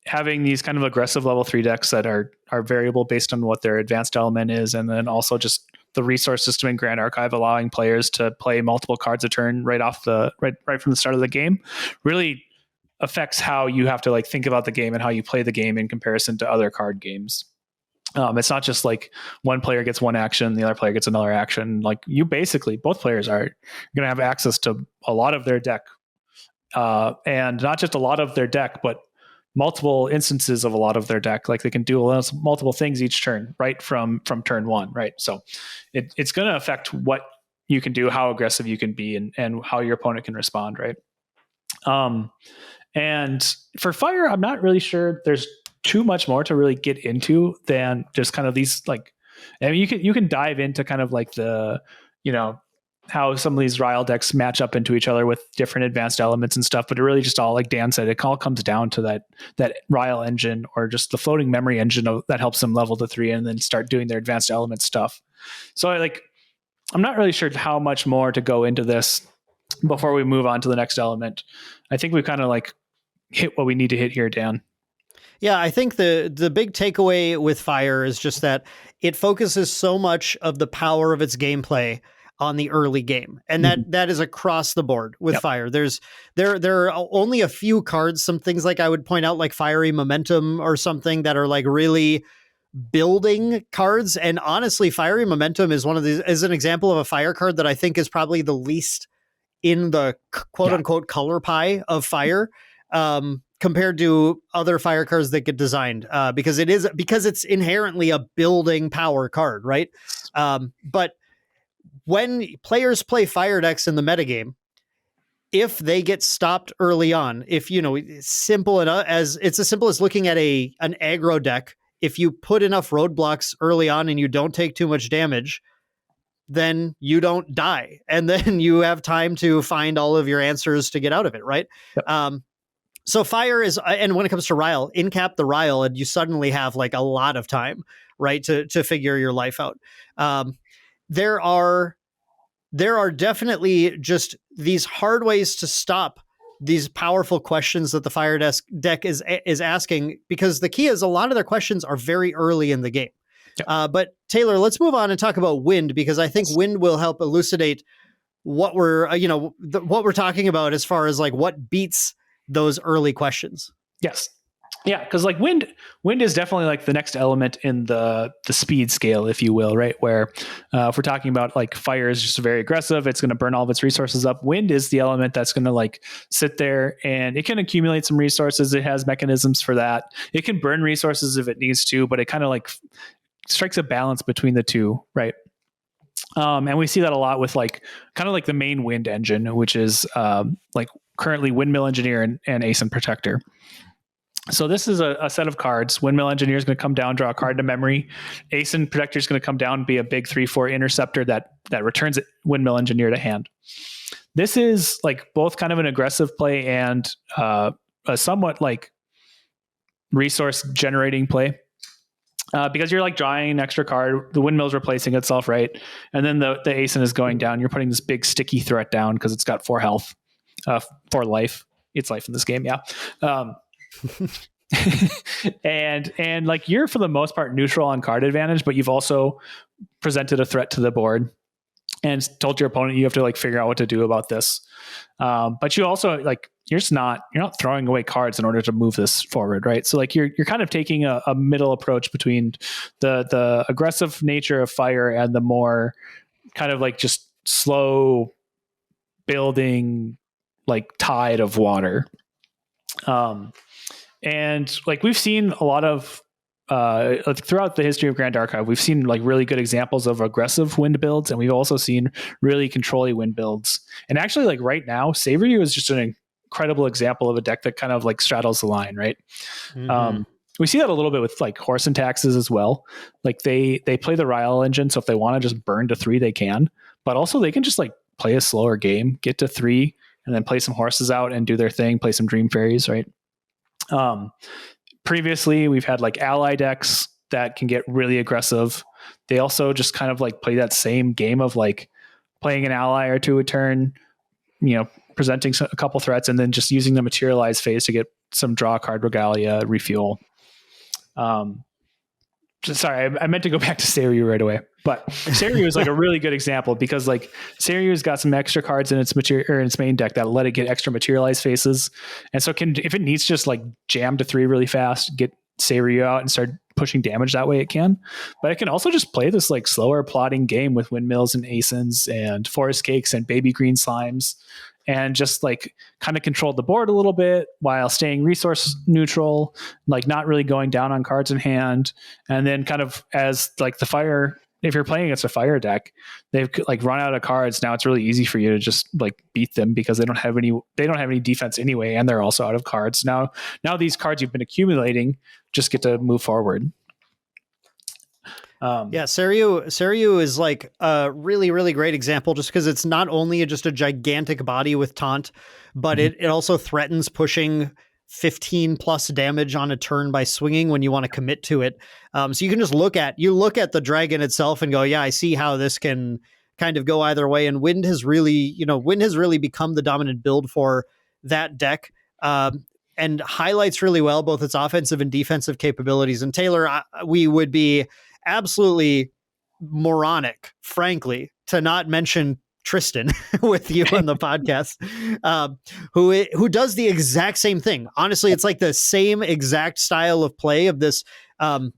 having these kind of aggressive level 3 decks that are variable based on what their advanced element is, and then also just the resource system in Grand Archive allowing players to play multiple cards a turn right from the start of the game really affects how you have to like think about the game and how you play the game in comparison to other card games. It's not just like one player gets one action, the other player gets another action. Like both players are going to have access to a lot of their deck, and not just a lot of their deck, but multiple instances of a lot of their deck. Like they can do multiple things each turn, right from turn 1, right? So it's going to affect what you can do, how aggressive you can be, and how your opponent can respond, right? And for fire, I'm not really sure there's too much more to really get into than just kind of these like, I mean, you can dive into kind of like the, how some of these Rile decks match up into each other with different advanced elements and stuff, but it really just all, like Dan said, it all comes down to that Rile engine, or just the floating memory engine that helps them level to 3 and then start doing their advanced element stuff. So I'm not really sure how much more to go into this before we move on to the next element. I think we kind of like hit what we need to hit here, Dan. Yeah, I think the big takeaway with Fire is just that it focuses so much of the power of its gameplay on the early game, and that is across the board with Fire. There are only a few cards, some things like I would point out, like Fiery Momentum or something, that are like really building cards. And honestly, Fiery Momentum is is an example of a fire card that I think is probably the least in the quote unquote color pie of Fire. Compared to other fire cards that get designed, because it's inherently a building power card, right? But when players play fire decks in the metagame, if they get stopped early on, if simple enough as it's as simple as looking at an aggro deck, if you put enough roadblocks early on and you don't take too much damage, then you don't die, and then you have time to find all of your answers to get out of it, right? So Fire is, and when it comes to Rile, incap the Rile, and you suddenly have like a lot of time, right, to figure your life out. There are definitely just these hard ways to stop these powerful questions that the Fire deck is asking, because the key is a lot of their questions are very early in the game. But Taylor, let's move on and talk about Wind, because I think Wind will help elucidate what we're what we're talking about as far as like what beats those early questions. Yes. Yeah, because like wind is definitely like the next element in the speed scale, if you will, right? Where if we're talking about like fire is just very aggressive, it's going to burn all of its resources up. Wind is the element that's going to like sit there, and it can accumulate some resources. It has mechanisms for that. It can burn resources if it needs to, but it kind of like strikes a balance between the two, right? And we see that a lot with like kind of like the main wind engine, which is like currently Windmill Engineer and Ace and Protector. So this is a set of cards. Windmill Engineer is going to come down, draw a card to memory. Ace and Protector is going to come down and be a big 3/4 interceptor that returns Windmill Engineer to hand. This is like both kind of an aggressive play and a somewhat like resource generating play. Because you're like drawing an extra card, the windmill's replacing itself, right? And then the ASIN is going down. You're putting this big sticky threat down because it's got 4 health, 4 life. It's life in this game, yeah. And like you're for the most part neutral on card advantage, but you've also presented a threat to the board and told your opponent you have to like figure out what to do about this. But you also like you're not throwing away cards in order to move this forward, right? So like you're kind of taking a middle approach between the aggressive nature of fire and the more kind of like just slow building like tide of water. And like we've seen a lot of throughout the history of Grand Archive, we've seen like really good examples of aggressive wind builds, and we've also seen really control-y wind builds. And actually, like right now, Saveru is just an incredible example of a deck that kind of like straddles the line, right? Mm-hmm. We see that a little bit with like Horse and Taxes as well. Like they play the Rile engine, so if they want to just burn to 3, they can. But also they can just like play a slower game, get to 3, and then play some horses out and do their thing, play some Dream Fairies, right? Previously, we've had like ally decks that can get really aggressive. They also just kind of like play that same game of like playing an ally or 2 a turn, presenting a couple threats, and then just using the materialize phase to get some draw card regalia, refuel. Sorry, I meant to go back to Seiryu right away, but Seiryu is like a really good example because like Seiryu's got some extra cards in its main deck that let it get extra materialize faces, and so if it needs just like jam to 3 really fast, get Seiryu out and start pushing damage that way, it can. But it can also just play this like slower plotting game with windmills and asins and forest cakes and baby green slimes, and just like kind of control the board a little bit while staying resource neutral, like not really going down on cards in hand. And then kind of as like the fire, if you're playing against a fire deck, they've like run out of cards. Now it's really easy for you to just like beat them because they don't have any defense anyway. And they're also out of cards. Now these cards you've been accumulating just get to move forward. Seiryu is like a really, really great example just because it's not only just a gigantic body with taunt, but it also threatens pushing 15 plus damage on a turn by swinging when you want to commit to it. So you can just look at the dragon itself and go, yeah, I see how this can kind of go either way. And Wind has really become the dominant build for that deck. and highlights really well both its offensive and defensive capabilities. And Taylor, we would be absolutely moronic, frankly, to not mention Tristan with you on the podcast, who does the exact same thing. Honestly, it's like the same exact style of play of this. And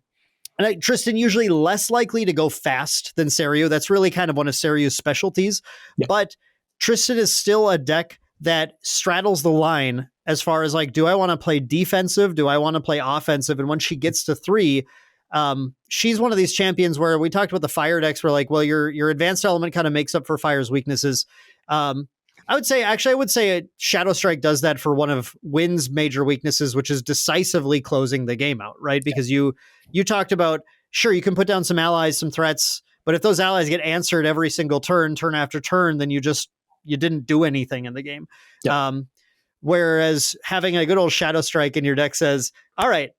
Tristan usually less likely to go fast than Serio. That's really kind of one of Serio's specialties. Yeah. But Tristan is still a deck that straddles the line as far as like, do I want to play defensive? Do I want to play offensive? And when she gets to 3, she's one of these champions where we talked about the fire decks where like, well, your advanced element kind of makes up for fire's weaknesses. I would say Shadow Strike does that for one of Wind's major weaknesses, which is decisively closing the game out, right? Because you talked about, sure, you can put down some allies, some threats, but if those allies get answered every single turn after turn, then you didn't do anything in the game. Yeah. Whereas having a good old Shadow Strike in your deck says, all right,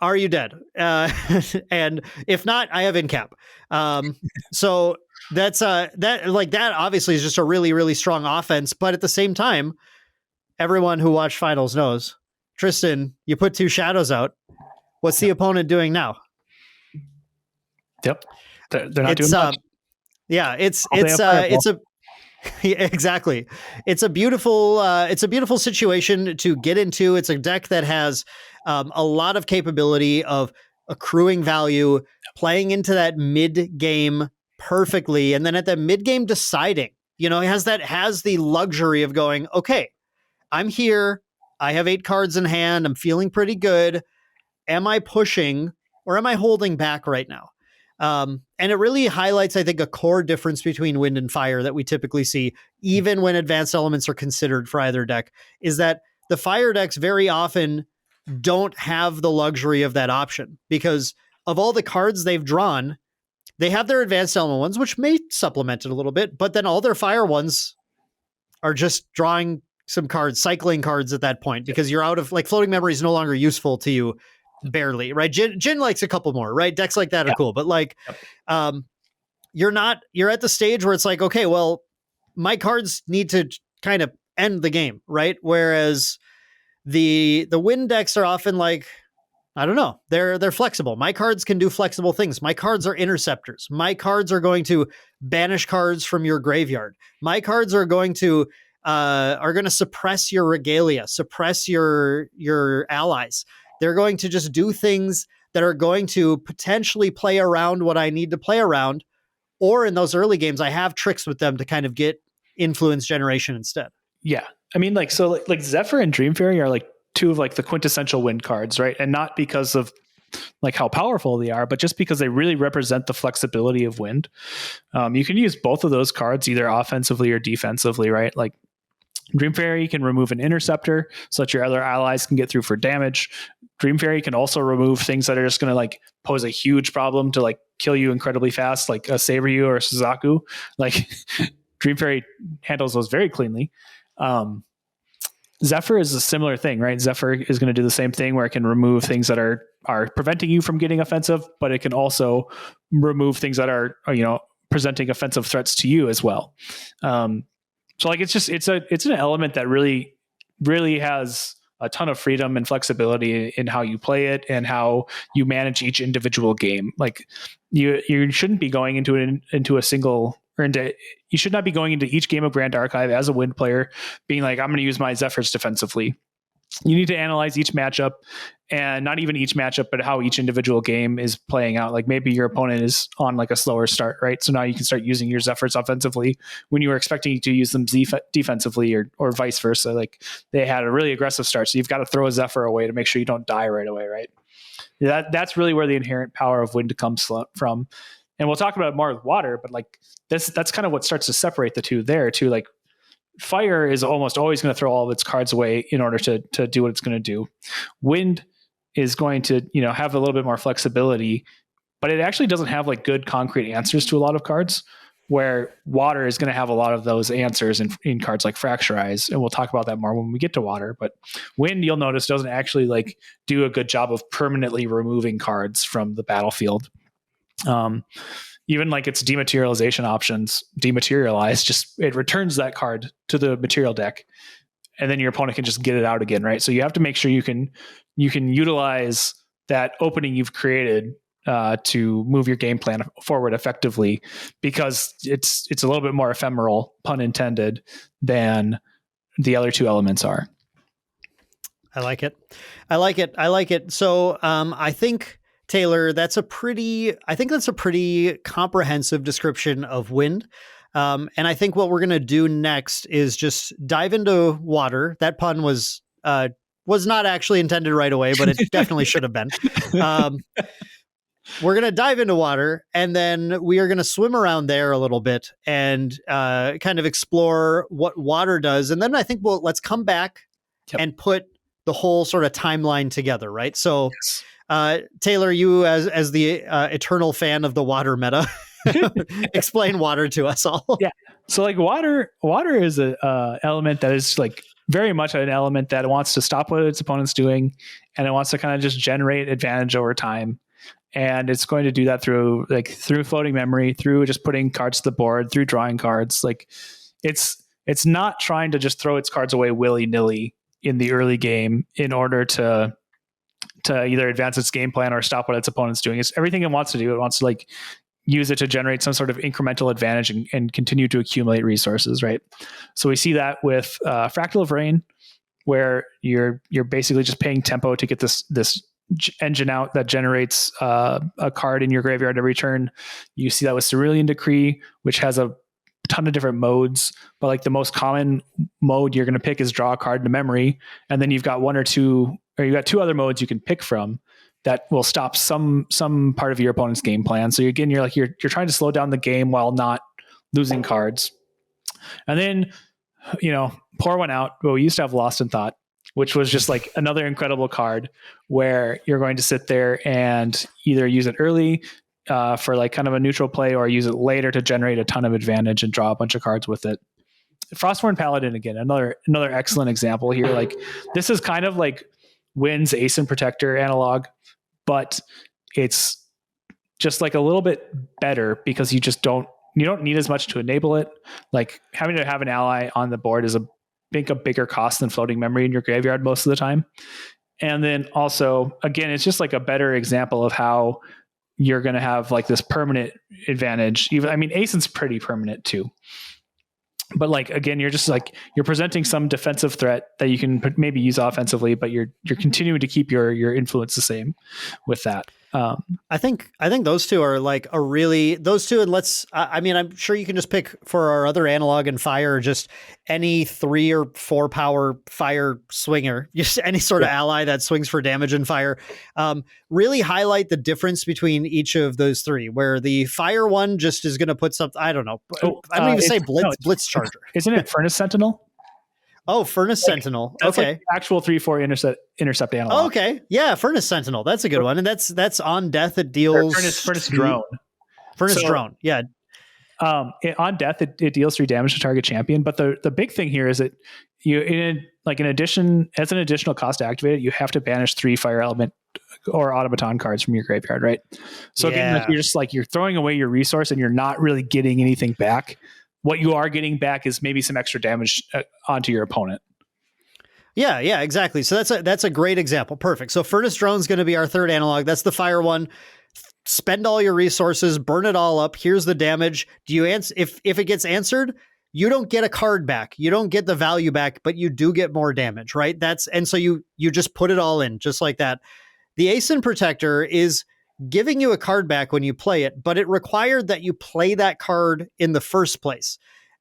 are you dead? And if not, I have incap. So that obviously is just a really, really strong offense. But at the same time, everyone who watched finals knows, Tristan, you put 2 shadows out. What's the opponent doing now? Yep. They're not doing much. Yeah, exactly. It's a beautiful situation to get into. It's a deck that has a lot of capability of accruing value, playing into that mid game perfectly, and then at the mid game deciding. It has the luxury of going, okay, I'm here. I have 8 cards in hand. I'm feeling pretty good. Am I pushing or am I holding back right now? And it really highlights, I think, a core difference between wind and fire that we typically see, even when advanced elements are considered for either deck, is that the fire decks very often don't have the luxury of that option because of all the cards they've drawn. They have their advanced element ones, which may supplement it a little bit, but then all their fire ones are just drawing some cards, cycling cards at that point, because you're out of, like, floating memory is no longer useful to you. Barely, right? Jin likes a couple more, right? Decks like that are cool, but like, you're at the stage where it's like, okay, well, my cards need to kind of end the game, right? Whereas the wind decks are often like, I don't know, they're flexible. My cards can do flexible things. My cards are interceptors. My cards are going to banish cards from your graveyard. My cards are going to suppress your regalia, suppress your allies. They're going to just do things that are going to potentially play around what I need to play around. Or in those early games, I have tricks with them to kind of get influence generation instead. Yeah. I mean, like Zephyr and Dream Fairy are like 2 of like the quintessential wind cards, right? And not because of like how powerful they are, but just because they really represent the flexibility of wind. You can use both of those cards either offensively or defensively, right? Like Dream Fairy can remove an interceptor so that your other allies can get through for damage. Dream Fairy can also remove things that are just going to like pose a huge problem to like kill you incredibly fast, like a Saberyu or a Suzaku. Like Dream Fairy handles those very cleanly. Zephyr is a similar thing, right? Zephyr is going to do the same thing where it can remove things that are preventing you from getting offensive, but it can also remove things that are presenting offensive threats to you as well. So like it's an element that really, really has a ton of freedom and flexibility in how you play it and how you manage each individual game. Like you shouldn't be going into a single or you should not be going into each game of Grand Archive as a wind player being like, I'm going to use my Zephyrs defensively. You need to analyze each matchup, and not even each matchup, but how each individual game is playing out. Like maybe your opponent is on like a slower start, right? So now you can start using your Zephyrs offensively when you were expecting to use them defensively or vice versa. Like they had a really aggressive start. So you've got to throw a Zephyr away to make sure you don't die right away, right? That's really where the inherent power of wind comes from. And we'll talk about it more with water, but like that's kind of what starts to separate the two there too. Like fire is almost always going to throw all of its cards away in order to do what it's going to do. Wind is going to, have a little bit more flexibility, but it actually doesn't have like good concrete answers to a lot of cards, where water is going to have a lot of those answers in cards like Fracturize. And we'll talk about that more when we get to water, but wind, you'll notice, doesn't actually like do a good job of permanently removing cards from the battlefield. Even like its dematerialization options, dematerialize, just it returns that card to the material deck and then your opponent can just get it out again, right? So you have to make sure you can utilize that opening you've created to move your game plan forward effectively, because it's a little bit more ephemeral, pun intended, than the other two elements are. I like it. So I think, Taylor, that's a pretty comprehensive description of wind. And I think what we're going to do next is just dive into water. That pun was not actually intended right away, but it definitely should have been. We're going to dive into water, and then we are going to swim around there a little bit and kind of explore what water does. And then I think let's come back and put the whole sort of timeline together, right? So, Taylor, you as the eternal fan of the water meta, explain water to us all. Yeah. So like water is a element that is like very much an element that wants to stop what its opponent's doing, and it wants to kind of just generate advantage over time. And it's going to do that through floating memory, through just putting cards to the board, through drawing cards. Like it's not trying to just throw its cards away willy-nilly in the early game in order to either advance its game plan or stop what its opponent's doing. It's everything it wants to do. It wants to like use it to generate some sort of incremental advantage and continue to accumulate resources, right? So we see that with Fractal of Rain, where you're basically just paying tempo to get this engine out that generates a card in your graveyard every turn. You see that with Cerulean Decree, which has a ton of different modes, but like the most common mode you're going to pick is draw a card into memory, and then you've got two other modes you can pick from that will stop some part of your opponent's game plan. So again, you're trying to slow down the game while not losing cards. And then, pour one out. Well, we used to have Lost in Thought, which was just like another incredible card where you're going to sit there and either use it early for like kind of a neutral play, or use it later to generate a ton of advantage and draw a bunch of cards with it. Frostborn Paladin, again, another excellent example here. Like this is kind of like Wynn's Ace and Protector analog, but it's just like a little bit better because you don't need as much to enable it. Like having to have an ally on the board is a bigger cost than floating memory in your graveyard most of the time. And then also, again, it's just like a better example of how you're going to have like this permanent advantage. Aeson's pretty permanent too. But like, again, you're presenting some defensive threat that you can maybe use offensively, but you're continuing to keep your influence the same with that. I think those two are like those two. And I'm sure you can just pick for our other analog and fire, just any 3 or 4 power fire swinger, just any sort of ally that swings for damage and fire. Really highlight the difference between each of those three, where the fire one just is going to put something, I don't know. I don't even say Blitz Charger. Isn't it Furnace Sentinel? Oh, Furnace Sentinel. That's okay. Like actual 3/4 intercept analog. Oh, okay. Yeah, Furnace Sentinel. That's a good one. And that's on death. It deals Furnace Drone. Furnace Drone. Yeah. On death, it deals 3 damage to target champion. But the big thing here is that in addition, as an additional cost to activate it, you have to banish 3 fire element or automaton cards from your graveyard, right? So again, you're throwing away your resource and you're not really getting anything back. What you are getting back is maybe some extra damage onto your opponent. Yeah, exactly. So that's a great example. Perfect. So Furnace Drone is going to be our third analog. That's the fire one. Spend all your resources, burn it all up. Here's the damage. Do you answer? If it gets answered, you don't get a card back. You don't get the value back, but you do get more damage, right? So you just put it all in just like that. The Ace and Protector is giving you a card back when you play it, but it required that you play that card in the first place.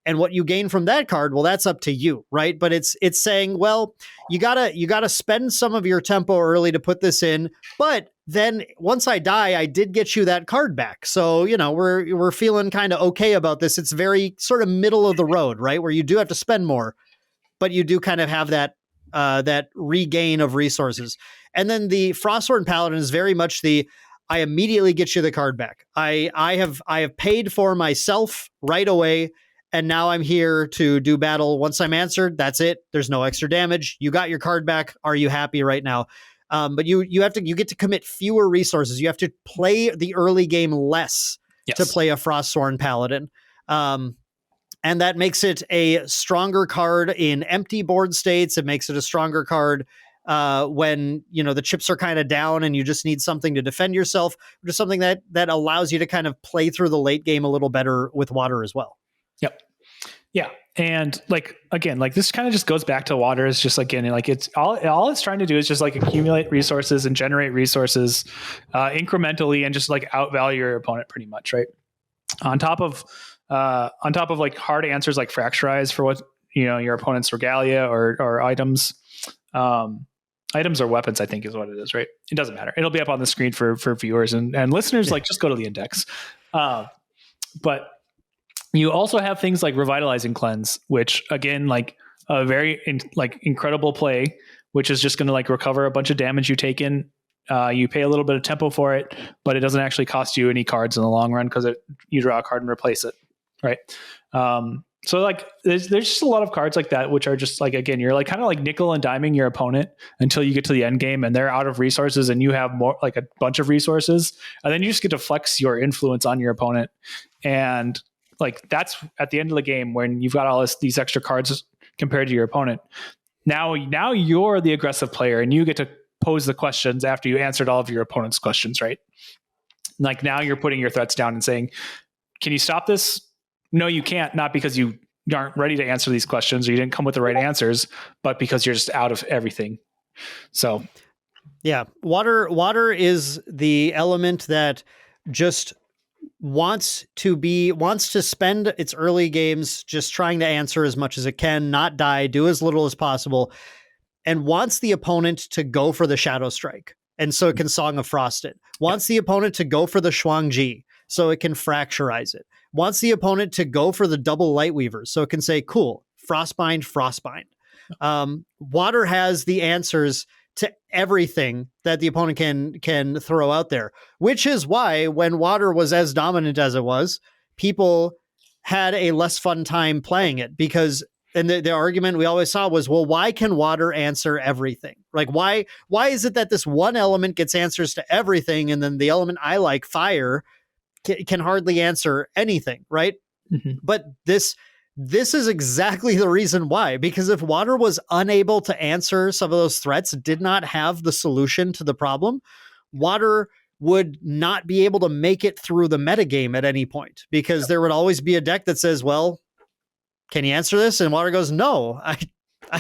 And what you gain from that card, well, that's up to you, right? But it's saying, well, you gotta spend some of your tempo early to put this in, but then once I die, I did get you that card back. So, we're feeling kind of okay about this. It's very sort of middle of the road, right? Where you do have to spend more, but you do kind of have that regain of resources. And then the Frostborn Paladin is very much I immediately get you the card back. I have paid for myself right away, and now I'm here to do battle. Once I'm answered, that's it. There's no extra damage. You got your card back. Are you happy right now? But you get to commit fewer resources. You have to play the early game less to play a Frostsworn Paladin. And that makes it a stronger card in empty board states. It makes it a stronger card when, the chips are kind of down and you just need something to defend yourself, just something that allows you to kind of play through the late game a little better with water as well. Yep. Yeah. And again, this kind of just goes back to water. Is just it's all it's trying to do is just accumulate resources and generate resources incrementally and just outvalue your opponent pretty much. Right. On top of hard answers like fracturize for what, your opponent's regalia or items, items or weapons, I think is what it is, right? It doesn't matter. It'll be up on the screen for viewers and listeners. Just go to the index. But you also have things like Revitalizing Cleanse, which again, a very incredible play, which is just going to recover a bunch of damage you take in. You pay a little bit of tempo for it, but it doesn't actually cost you any cards in the long run because you draw a card and replace it, right? So there's just a lot of cards like that, which are just again, you're kind of nickel and diming your opponent until you get to the end game and they're out of resources and you have more a bunch of resources, and then you just get to flex your influence on your opponent. And that's at the end of the game when you've got all these extra cards compared to your opponent. Now you're the aggressive player and you get to pose the questions after you answered all of your opponent's questions, right? Now you're putting your threats down and saying, can you stop this? No, you can't. Not because you aren't ready to answer these questions or you didn't come with the right answers, but because you're just out of everything. So yeah, water is the element that just wants to spend its early games just trying to answer as much as it can, not die, do as little as possible, and wants the opponent to go for the Shadow Strike. And so it can Song of Frost it. Wants the opponent to go for the Shuang-Ji so it can fracturize it. Wants the opponent to go for the double Lightweavers so it can say, cool, Frostbind. Water has the answers to everything that the opponent can throw out there, which is why when water was as dominant as it was, people had a less fun time playing it because, and the argument we always saw was, well, why can water answer everything? Why is it that this one element gets answers to everything and then the element I like, fire, can hardly answer anything, right? Mm-hmm. But this is exactly the reason why, because if water was unable to answer some of those threats, did not have the solution to the problem, water would not be able to make it through the metagame at any point, because there would always be a deck that says, well, can you answer this? And water goes, no, I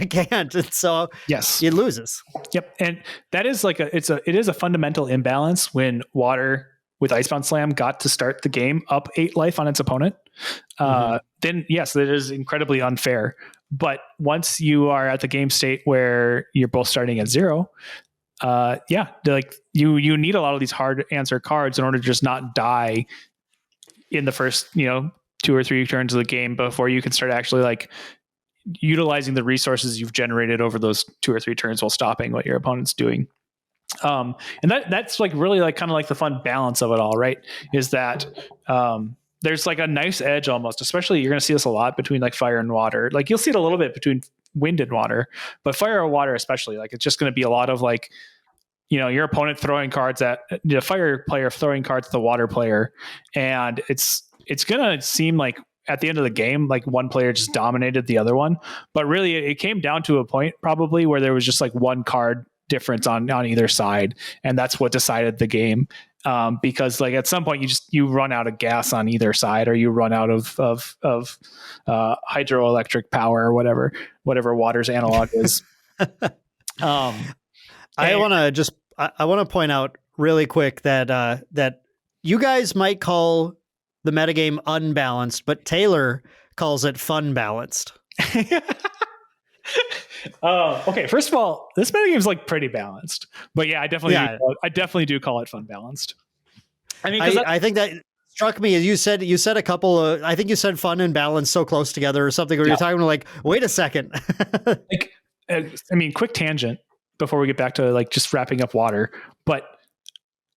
can't. And so yes, it loses. Yep. And that is it is a fundamental imbalance when water with Icebound Slam got to start the game up 8 life on its opponent. Then yes, that is incredibly unfair. But once you are at the game state where you're both starting at 0, you need a lot of these hard answer cards in order to just not die in the first 2 or 3 turns of the game before you can start actually utilizing the resources you've generated over those 2 or 3 turns while stopping what your opponent's doing. And that's really kind of the fun balance of it all, right? Is that there's a nice edge almost, especially you're going to see this a lot between fire and water. You'll see it a little bit between wind and water, but fire or water especially, it's just going to be a lot of your opponent throwing cards at the fire player, throwing cards at the water player, and it's going to seem like at the end of the game one player just dominated the other one, but really it came down to a point probably where there was just one card difference on either side, and that's what decided the game, because at some point you run out of gas on either side, or you run out of hydroelectric power or whatever water's analog is. I want to point out really quick that that you guys might call the metagame unbalanced, but Taylor calls it fun balanced. Okay. First of all, this metagame is pretty balanced, but yeah, I definitely do call it fun balanced. I mean, I think that struck me as you said a couple of, I think you said fun and balance so close together or something, where you're talking wait a second. Quick tangent before we get back to just wrapping up water, but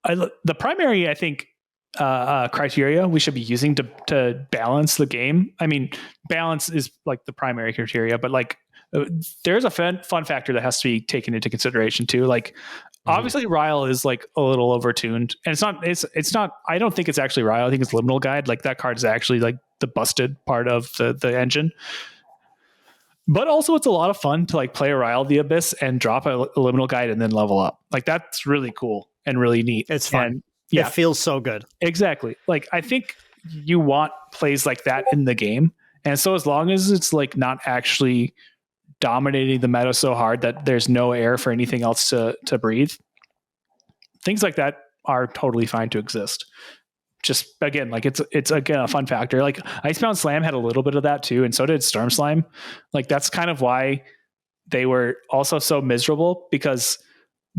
the primary, I think, criteria we should be using to balance the game. I mean, balance is the primary criteria, but there's a fun factor that has to be taken into consideration too. Obviously Rile is a little overtuned, and it's not, I don't think it's actually Rile. I think it's Liminal Guide. That card is actually the busted part of the engine. But also it's a lot of fun to like play a Rile the Abyss and drop a liminal guide and then level up. Like that's really cool and really neat. It's fun. And yeah, it feels so good. Exactly. Like I think you want plays like that in the game. And so as long as it's like not actually dominating the meta so hard that there's no air for anything else to breathe, things like that are totally fine to exist. Just again, like it's again a fun factor. Like Icebound Slam had a little bit of that too, and so did Storm Slime. Like that's kind of why they were also so miserable, because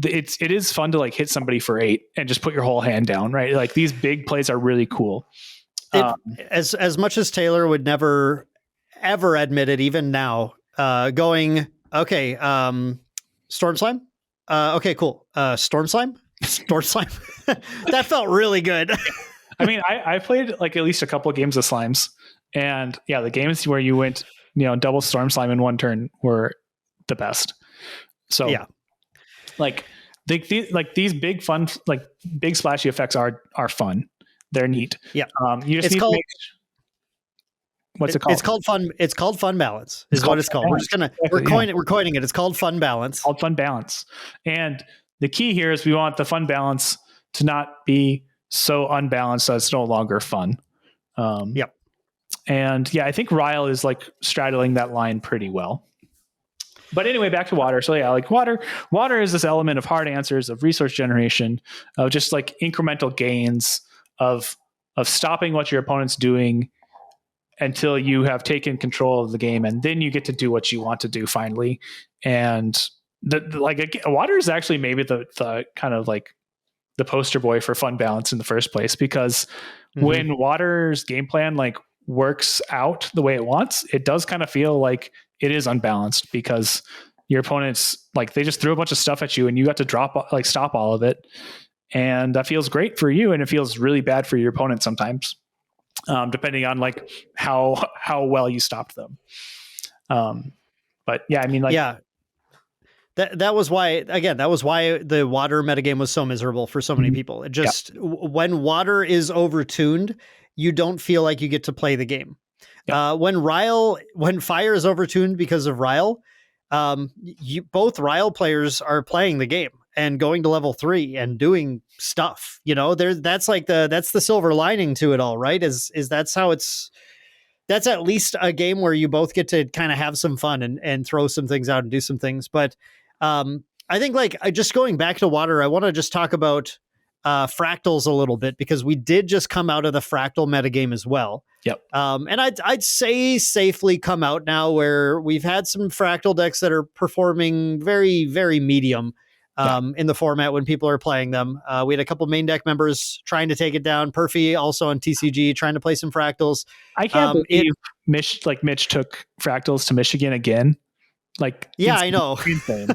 it is fun to like hit somebody for 8 and just put your whole hand down, right? Like these big plays are really cool. As much as Taylor would never ever admit it, even now, going okay, Storm Slime, okay, cool, Storm Slime. That felt really good. I mean, I played like at least a couple of games of Slimes, and yeah, the games where you went, double Storm Slime in one turn were the best. So yeah, like these big fun, like big splashy effects are fun. They're neat. Yeah. You just need to make. What's it called? It's called fun. It's called Fun Balance. Is what it's called. We're just gonna we're coining it. It's called Fun Balance. Called Fun Balance, and the key here is we want the fun balance to not be so unbalanced that it's no longer fun. Yep. And yeah, I think Rile is like straddling that line pretty well. But anyway, back to water. So yeah, like water is this element of hard answers, of resource generation, of just like incremental gains of stopping what your opponent's doing until you have taken control of the game, and then you get to do what you want to do finally. And water is actually maybe the kind of like the poster boy for fun balance in the first place, because when water's game plan like works out the way it wants, it does kind of feel like it is unbalanced, because your opponents, like, they just threw a bunch of stuff at you and you got to stop all of it. And that feels great for you, and it feels really bad for your opponent sometimes, depending on like how well you stopped them. But yeah, I mean, like, yeah, that was why the water metagame was so miserable for so many people. It just, when water is overtuned, you don't feel like you get to play the game. When fire is overtuned because of Rile, both Rile players are playing the game and going to level 3 and doing stuff. That's the silver lining to it all, right? Is that's at least a game where you both get to kind of have some fun and throw some things out and do some things. But I think, like, just going back to water, I want to just talk about fractals a little bit, because we did just come out of the fractal metagame as well. Yep. And I'd say safely come out now, where we've had some fractal decks that are performing very, very medium in the format when people are playing them. We had a couple main deck members trying to take it down. Perfy also on TCG trying to play some fractals. I can't believe Mitch took fractals to Michigan again. Like, yeah, I know. Insane.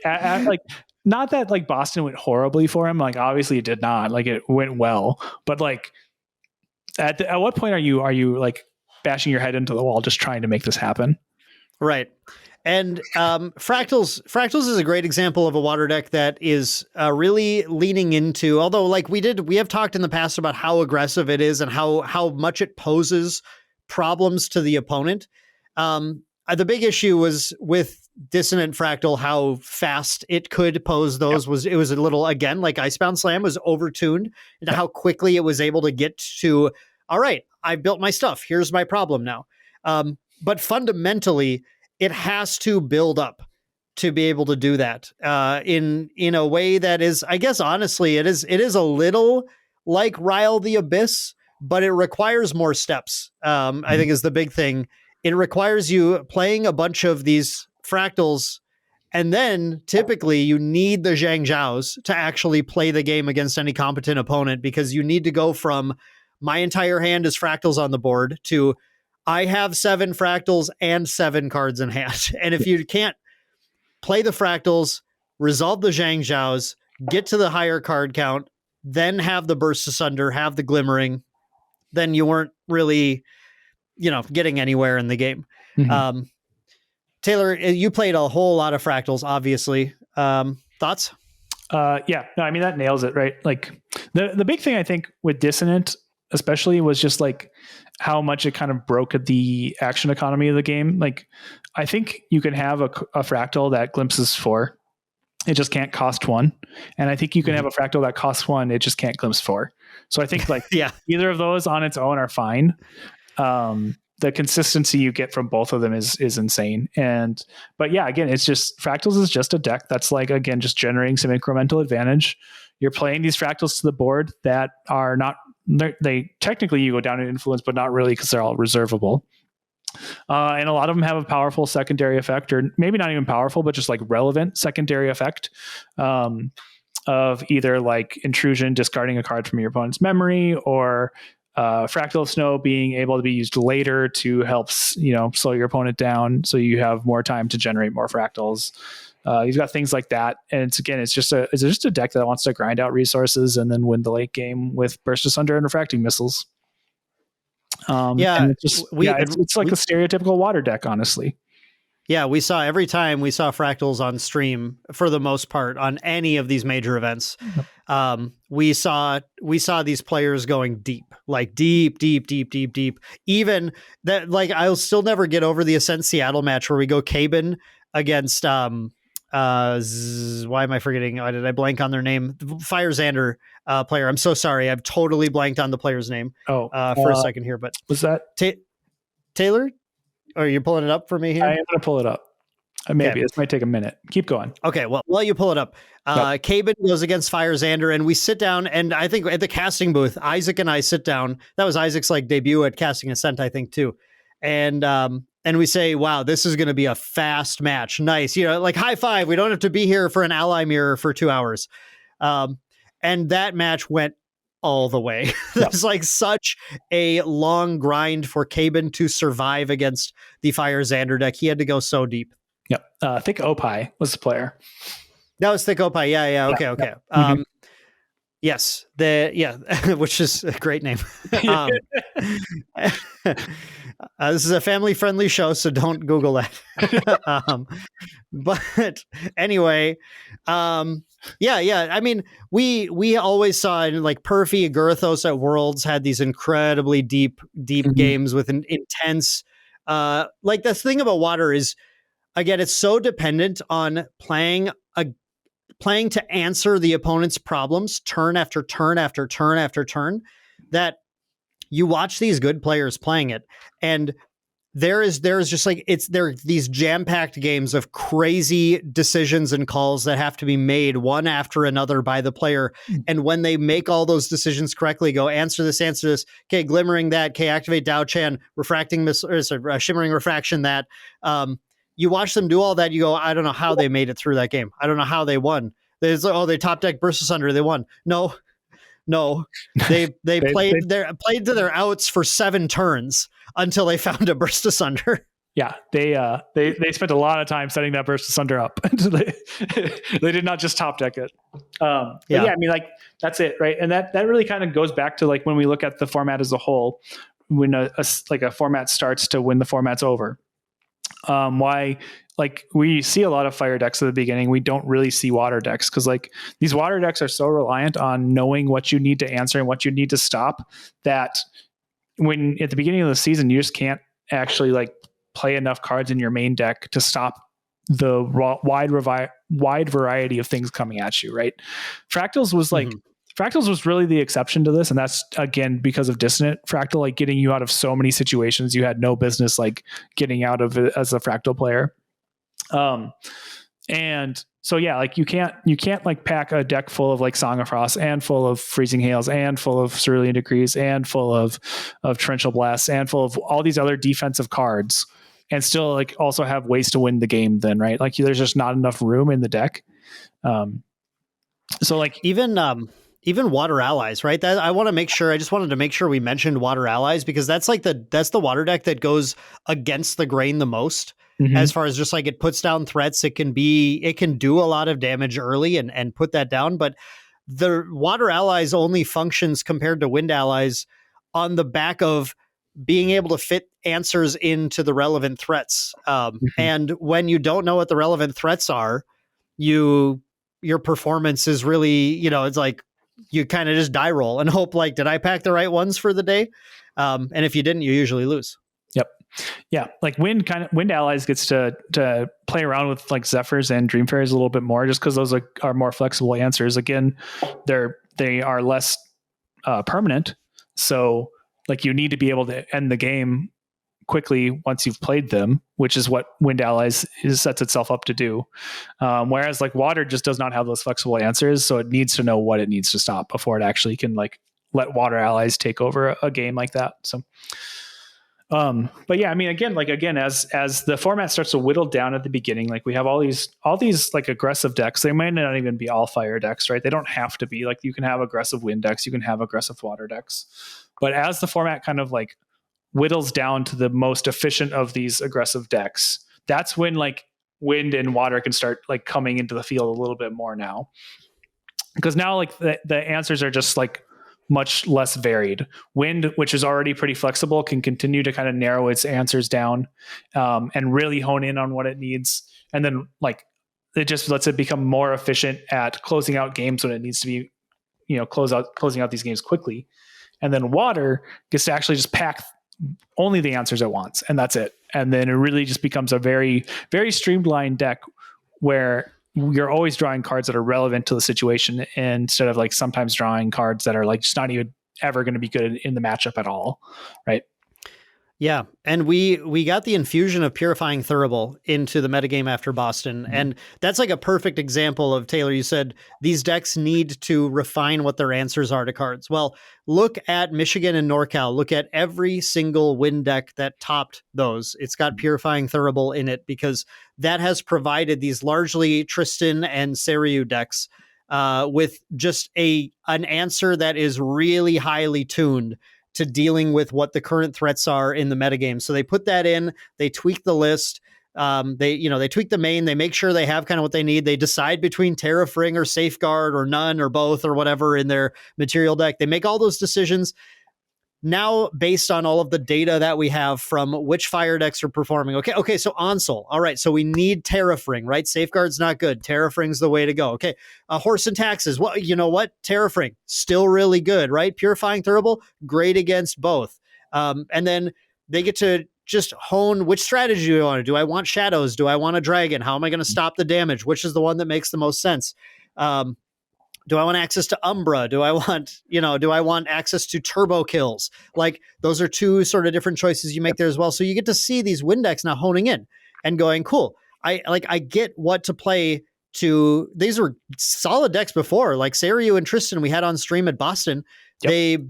like not that like Boston went horribly for him. Like, obviously it did not. Like, it went well, but like at what point are you like bashing your head into the wall just trying to make this happen? Right. And fractals is a great example of a water deck that is really leaning into, although like we have talked in the past about how aggressive it is and how much it poses problems to the opponent. The big issue was with Dissonant Fractal, how fast it could pose those. It was a little, again, like Icebound Slam was overtuned into how quickly it was able to get to, all right, I built my stuff, here's my problem now. But fundamentally, it has to build up to be able to do that in a way that is, I guess, honestly, it is a little like Rile the Abyss, but it requires more steps. I think is the big thing. It requires you playing a bunch of these fractals, and then typically you need the Zhang Zhaos to actually play the game against any competent opponent, because you need to go from my entire hand is fractals on the board to I have 7 fractals and 7 cards in hand. And if you can't play the fractals, resolve the Zhang Zhaos, get to the higher card count, then have the Burst Asunder, have the Glimmering, then you weren't really, getting anywhere in the game. Taylor, you played a whole lot of fractals, obviously. Thoughts? Yeah, no, I mean, that nails it, right? Like the big thing I think with Dissonant, especially, was just like, how much it kind of broke the action economy of the game. Like, I think you can have a fractal that glimpses 4. It just can't cost 1. And I think you can have a fractal that costs 1. It just can't glimpse 4. So I think like either of those on its own are fine. The consistency you get from both of them is insane. But yeah, again, it's just fractals is just a deck that's like, again, just generating some incremental advantage. You're playing these fractals to the board that are not, they technically you go down in influence, but not really because they're all reservable. And a lot of them have a powerful secondary effect, or maybe not even powerful, but just like relevant secondary effect of either like intrusion, discarding a card from your opponent's memory, or Fractal of Snow being able to be used later to help, slow your opponent down so you have more time to generate more fractals. You've got things like that, and it's just a deck that wants to grind out resources and then win the late game with Burst Asunder and Refracting Missiles. It's like a stereotypical water deck, honestly. Yeah, every time we saw fractals on stream, for the most part, on any of these major events, we saw these players going deep, like deep. Even that, like, I'll still never get over the Ascent Seattle match where we go Cabin against why am I forgetting? Did I blank on their name? Fire Xander player. I'm so sorry. I've totally blanked on the player's name for a second here. But was that Taylor? Are you pulling it up for me here? I am going to pull it up. Maybe this might take a minute. Keep going. Okay, well, while you pull it up, Cabin goes against Fire Xander, and we sit down, and I think at the casting booth, Isaac and I sit down. That was Isaac's like debut at Casting Ascent, I think, too. And we say, wow, this is going to be a fast match. Nice. Like high five. We don't have to be here for an ally mirror for 2 hours. And that match went all the way. There's like such a long grind for Cabin to survive against the Fire Xander deck. He had to go so deep. Yep. Thick Opie was the player. That was Thick Opie. Yeah. Okay. Yes. Which is a great name. This is a family-friendly show, so don't Google that. But anyway, I mean, we always saw in like Perfy, Girthos at Worlds had these incredibly deep games with an intense. Like the thing about water is, again, it's so dependent on playing to answer the opponent's problems turn after turn after turn after turn, that you watch these good players playing it, and there's just like there are these jam-packed games of crazy decisions and calls that have to be made one after another by the player. And when they make all those decisions correctly, go answer this, okay, glimmering that, okay, activate Dao Chan, refracting shimmering refraction that. You watch them do all that, you go, I don't know how they made it through that game. I don't know how they won. They top deck Burst Asunder, they won. No. They played to their outs for 7 turns until they found a Burst Asunder. Yeah, they spent a lot of time setting that Burst Asunder up. They did not just top deck it. I mean, like, that's it, right? And that really kind of goes back to like when we look at the format as a whole, when a format starts to when the format's over. Why, like, we see a lot of fire decks at the beginning. We don't really see water decks because like these water decks are so reliant on knowing what you need to answer and what you need to stop that when at the beginning of the season, you just can't actually like play enough cards in your main deck to stop the wide variety of things coming at you. Right. Fractals was really the exception to this. And that's, again, because of Dissonant Fractal, like getting you out of so many situations you had no business like getting out of it as a Fractal player. And so, yeah, like you can't like pack a deck full of like Song of Frost and full of Freezing Hails and full of Cerulean Decrees and full of Torrential Blasts and full of all these other defensive cards and still like also have ways to win the game then, right? Like there's just not enough room in the deck. So like even Water Allies, right? I just wanted to make sure we mentioned Water Allies because that's the water deck that goes against the grain the most. As far as just like it puts down threats, it can do a lot of damage early and put that down. But the Water Allies only functions compared to Wind Allies on the back of being able to fit answers into the relevant threats. And when you don't know what the relevant threats are, your performance is really, it's like you kind of just die roll and hope like, did I pack the right ones for the day? And if you didn't, you usually lose. Yep. Yeah, like Wind Allies gets to play around with like Zephyrs and Dream Fairies a little bit more, just because those are more flexible answers. Again, they are less permanent, so like you need to be able to end the game quickly once you've played them, which is what Wind Allies sets itself up to do. Whereas like Water just does not have those flexible answers, so it needs to know what it needs to stop before it actually can like let Water Allies take over a game like that. So. But yeah, I mean, again, as the format starts to whittle down at the beginning, like we have all these like aggressive decks. They might not even be all fire decks, right? They don't have to be. Like you can have aggressive wind decks, you can have aggressive water decks. But as the format kind of like whittles down to the most efficient of these aggressive decks, that's when like wind and water can start like coming into the field a little bit more now. Because now like the answers are just like much less varied. Wind, which is already pretty flexible, can continue to kind of narrow its answers down and really hone in on what it needs. And then like it just lets it become more efficient at closing out games when it needs to be, closing out these games quickly. And then water gets to actually just pack only the answers it wants, and that's it. And then it really just becomes a very, very streamlined deck where you're always drawing cards that are relevant to the situation instead of like sometimes drawing cards that are like just not even ever going to be good in the matchup at all. Right. Yeah. And we got the infusion of Purifying Thurible into the metagame after Boston. Mm-hmm. And that's like a perfect example of, Taylor, you said these decks need to refine what their answers are to cards. Well, look at Michigan and NorCal. Look at every single win deck that topped those. It's got Purifying Thurible in it because that has provided these largely Tristan and Seiryu decks with just an answer that is really highly tuned to dealing with what the current threats are in the metagame. So they put that in, they tweak the list, they tweak the main, they make sure they have kind of what they need. They decide between Terrafring or Safeguard or none or both or whatever in their material deck. They make all those decisions now based on all of the data that we have from which fire decks are performing. Okay, so Onsol. All right, so we need Terrafring, right? Safeguard's not good. Terrafring's the way to go. Okay, Horse and Taxes. Well, you know what? Terrafring, still really good, right? Purifying Thurible, great against both. And then they get to just hone which strategy do I want to do. I want Shadows. Do I want a Dragon? How am I going to stop the damage? Which is the one that makes the most sense? Do I want access to Umbra? Do I want access to turbo kills? Like those are two sort of different choices you make there as well. So you get to see these win decks now honing in and going, cool. I get what to play to. These were solid decks before, like Seiryu and Tristan we had on stream at Boston. Yep.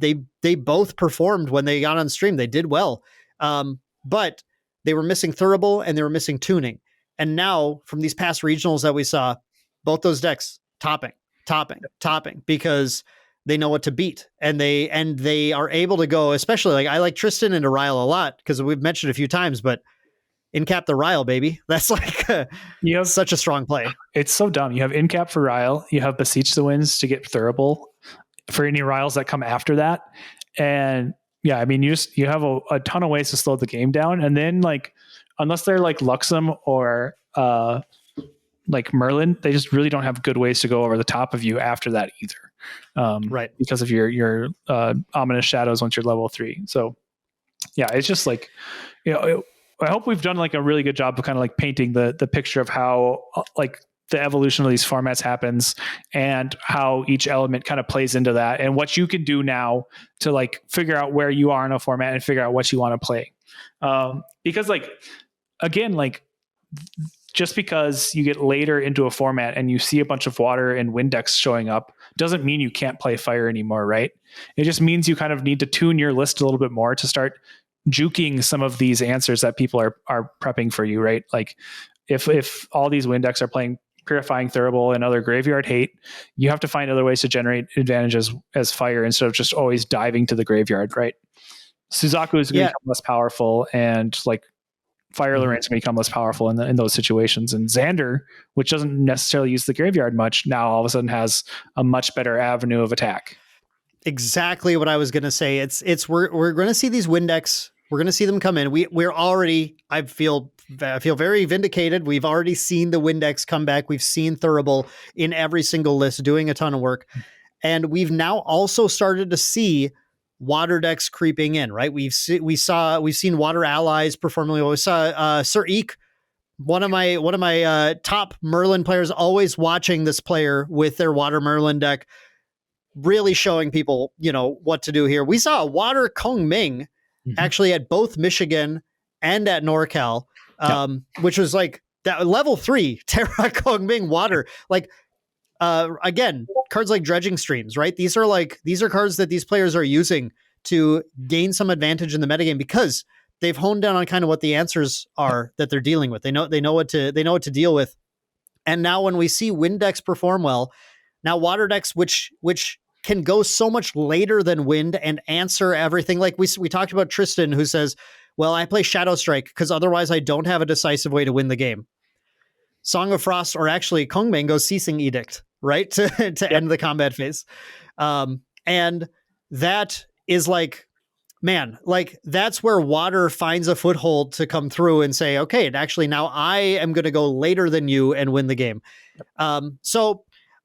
They both performed when they got on stream. They did well. But they were missing Thurible and they were missing tuning. And now from these past regionals that we saw, both those decks topping because they know what to beat and they are able to go, especially like I like Tristan into Rile a lot because we've mentioned a few times, but in-cap the Rile, baby. That's like you have such a strong play. It's so dumb. You have in-cap for Rile, you have Beseech the Winds to get Thurible for any Riles that come after that. And yeah, I mean, you have a ton of ways to slow the game down. And then like, unless they're like Luxem or like Merlin, they just really don't have good ways to go over the top of you after that either. Right. Because of your ominous shadows once you're level 3. So yeah, it's just like, I hope we've done like a really good job of kind of like painting the picture of how like the evolution of these formats happens and how each element kind of plays into that and what you can do now to like figure out where you are in a format and figure out what you want to play. Because like, again, like just because you get later into a format and you see a bunch of water and wind decks showing up doesn't mean you can't play fire anymore, right? It just means you kind of need to tune your list a little bit more to start juking some of these answers that people are prepping for you, right? Like if all these wind decks are playing Purifying Thurible and other graveyard hate, you have to find other ways to generate advantages as fire instead of just always diving to the graveyard, right? Suzaku is going to become less powerful and like Fire Lorraine's going to become less powerful in those situations. And Xander, which doesn't necessarily use the graveyard much, now all of a sudden has a much better avenue of attack. Exactly what I was going to say. It's we're going to see these wind decks. We're going to see them come in. We're already, I feel very vindicated. We've already seen the wind decks come back. We've seen Thurible in every single list doing a ton of work. And we've now also started to see water decks creeping in, right? We've seen water allies perform really well. We saw Sir Eek, one of my top Merlin players, always watching this player with their water Merlin deck, really showing people, what to do here. We saw a water Kong Ming actually at both Michigan and at NorCal, which was like that level 3 Terra Kong Ming water. Like, again, cards like Dredging Streams, right? These are cards that these players are using to gain some advantage in the metagame because they've honed down on kind of what the answers are that they're dealing with. They know what to deal with. And now when we see wind decks perform well, now water decks, which can go so much later than wind and answer everything. Like we talked about Tristan, who says, well, I play Shadow Strike because otherwise I don't have a decisive way to win the game. Song of Frost, or actually Kongming, goes Ceasing Edict, right? to end the combat phase. And that is like, man, like that's where water finds a foothold to come through and say, okay, and actually now I am going to go later than you and win the game. So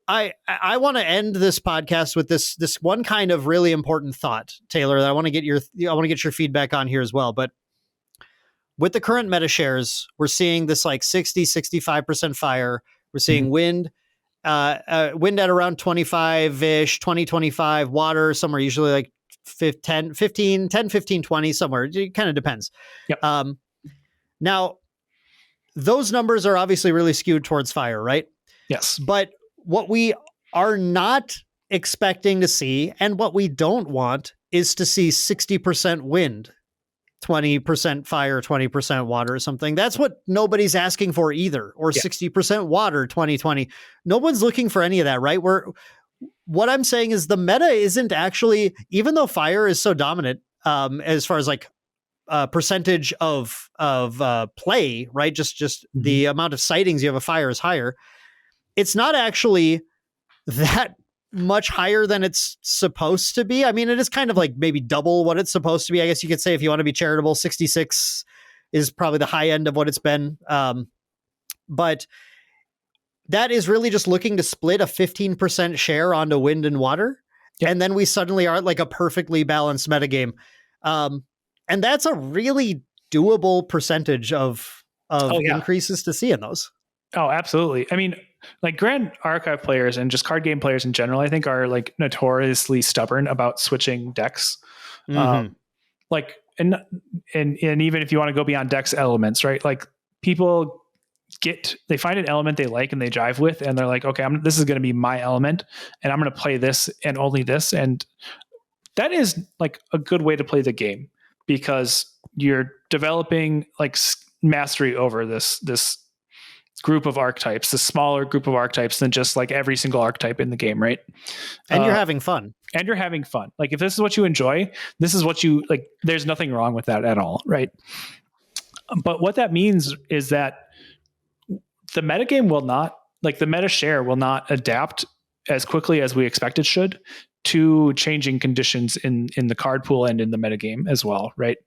I want to end this podcast with this one kind of really important thought, Taylor, that I want to get your feedback on here as well. But with the current meta shares, we're seeing this like 65% fire. We're seeing wind at around 25-ish, 20-25, water somewhere usually like 10, 15, 20 somewhere. It kind of depends. Yep. Now those numbers are obviously really skewed towards fire, right? Yes. But what we are not expecting to see and what we don't want is to see 60% wind, 20% fire, 20% water or something. That's what nobody's asking for either. Or 60% water, 2020. No one's looking for any of that, right? What I'm saying is the meta isn't actually, even though fire is so dominant as far as like percentage of play, right? Just the amount of sightings you have of fire is higher. It's not actually that much higher than it's supposed to be. I mean, it is kind of like maybe double what it's supposed to be. I guess you could say, if you want to be charitable, 66 is probably the high end of what it's been. But that is really just looking to split a 15% share onto wind and water. Yep. And then we suddenly are like a perfectly balanced metagame. And that's a really doable percentage of increases to see in those. Oh, absolutely. I mean, like Grand Archive players and just card game players in general, I think are like notoriously stubborn about switching decks. Like, and even if you want to go beyond decks, elements, right? Like people they find an element they like and they jive with, and they're like, okay, this is going to be my element and I'm going to play this and only this. And that is like a good way to play the game because you're developing like mastery over this group of archetypes, the smaller group of archetypes than just like every single archetype in the game, right? And you're having fun. Like if this is what you enjoy, this is what you like, there's nothing wrong with that at all, right? But what that means is that the metagame will not, like the meta share will not adapt as quickly as we expect it should to changing conditions in the card pool and in the metagame as well, right?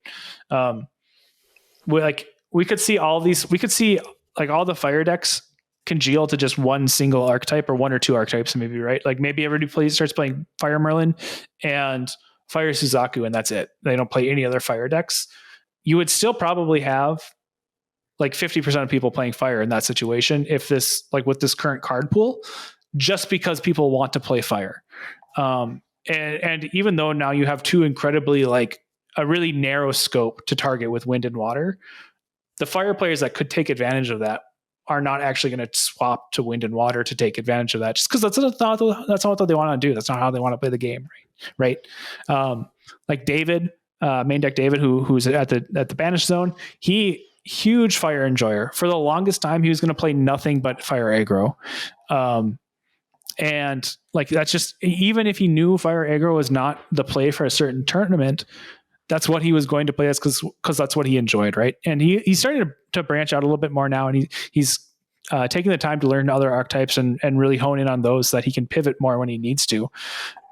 We could see all the fire decks congeal to just one single archetype or one or two archetypes, maybe, right? Like maybe everybody starts playing Fire Merlin and Fire Suzaku, and that's it. They don't play any other fire decks. You would still probably have like 50% of people playing fire in that situation if this, like with this current card pool, just because people want to play fire. And even though now you have two incredibly like a really narrow scope to target with wind and water, the fire players that could take advantage of that are not actually going to swap to wind and water to take advantage of that, just because that's not what they want to do. That's not how they want to play the game, right? Like David, Maindeck David, who's at the Banish Zone, he huge fire enjoyer. For the longest time, he was going to play nothing but fire aggro. And like that's just, even if he knew fire aggro was not the play for a certain tournament, that's what he was going to play. That's because that's what he enjoyed, right? And he's starting to branch out a little bit more now, and he's taking the time to learn other archetypes and really hone in on those so that he can pivot more when he needs to.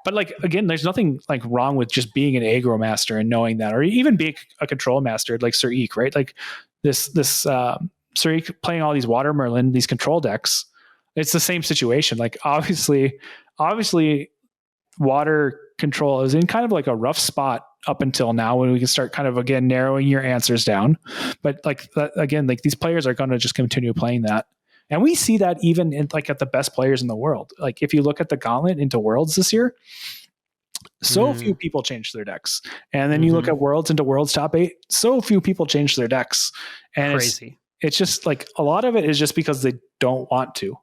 But like again, there's nothing like wrong with just being an aggro master and knowing that, or even being a control master like Sir Eek, right? Like this Sir Eek playing all these Water Merlin, these control decks. It's the same situation. Like obviously, water control is in kind of like a rough spot up until now, when we can start kind of again narrowing your answers down. But like again, like these players are going to just continue playing that. And we see that even in like at the best players in the world. Like if you look at the Gauntlet into Worlds this year, so few people changed their decks. And then you look at Worlds into Worlds top 8, so few people changed their decks. And crazy. It's just like a lot of it is just because they don't want to,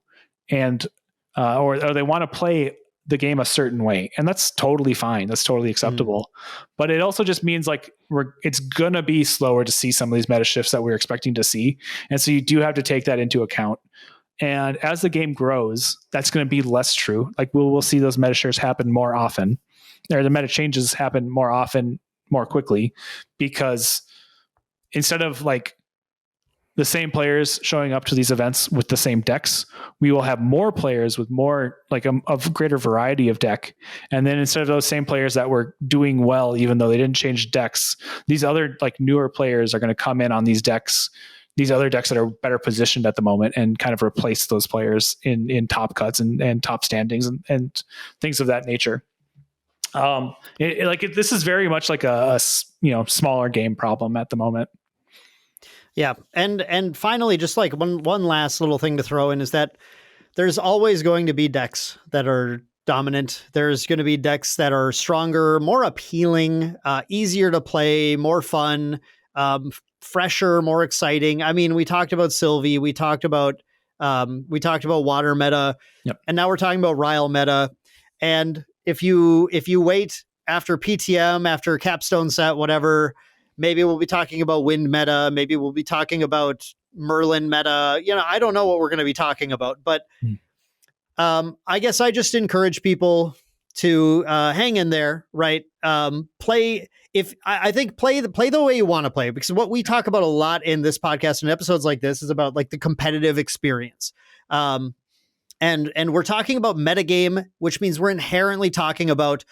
and or they want to play the game a certain way, and that's totally fine. That's totally acceptable. But it also just means like it's gonna be slower to see some of these meta shifts that we're expecting to see, and so you do have to take that into account. And as the game grows, that's going to be less true. Like we'll see those meta shifts happen more often, or the meta changes happen more often, more quickly, because instead of like the same players showing up to these events with the same decks, we will have more players with more like a greater variety of deck. And then instead of those same players that were doing well, even though they didn't change decks, these other like newer players are going to come in on these decks, these other decks that are better positioned at the moment, and kind of replace those players in top cuts and top standings and things of that nature. This is very much like a smaller game problem at the moment. Yeah. And finally, just like one last little thing to throw in is that there's always going to be decks that are dominant. There's going to be decks that are stronger, more appealing, easier to play, more fun, fresher, more exciting. I mean, we talked about Sylvie, we talked about water meta, and now we're talking about Rile meta. And if you wait after PTM, after Capstone set, whatever, maybe we'll be talking about Wind meta. Maybe we'll be talking about Merlin meta. I don't know what we're going to be talking about, but I guess I just encourage people to hang in there, right? Play the way you want to play, because what we talk about a lot in this podcast and episodes like this is about like the competitive experience. And we're talking about metagame, which means we're inherently talking about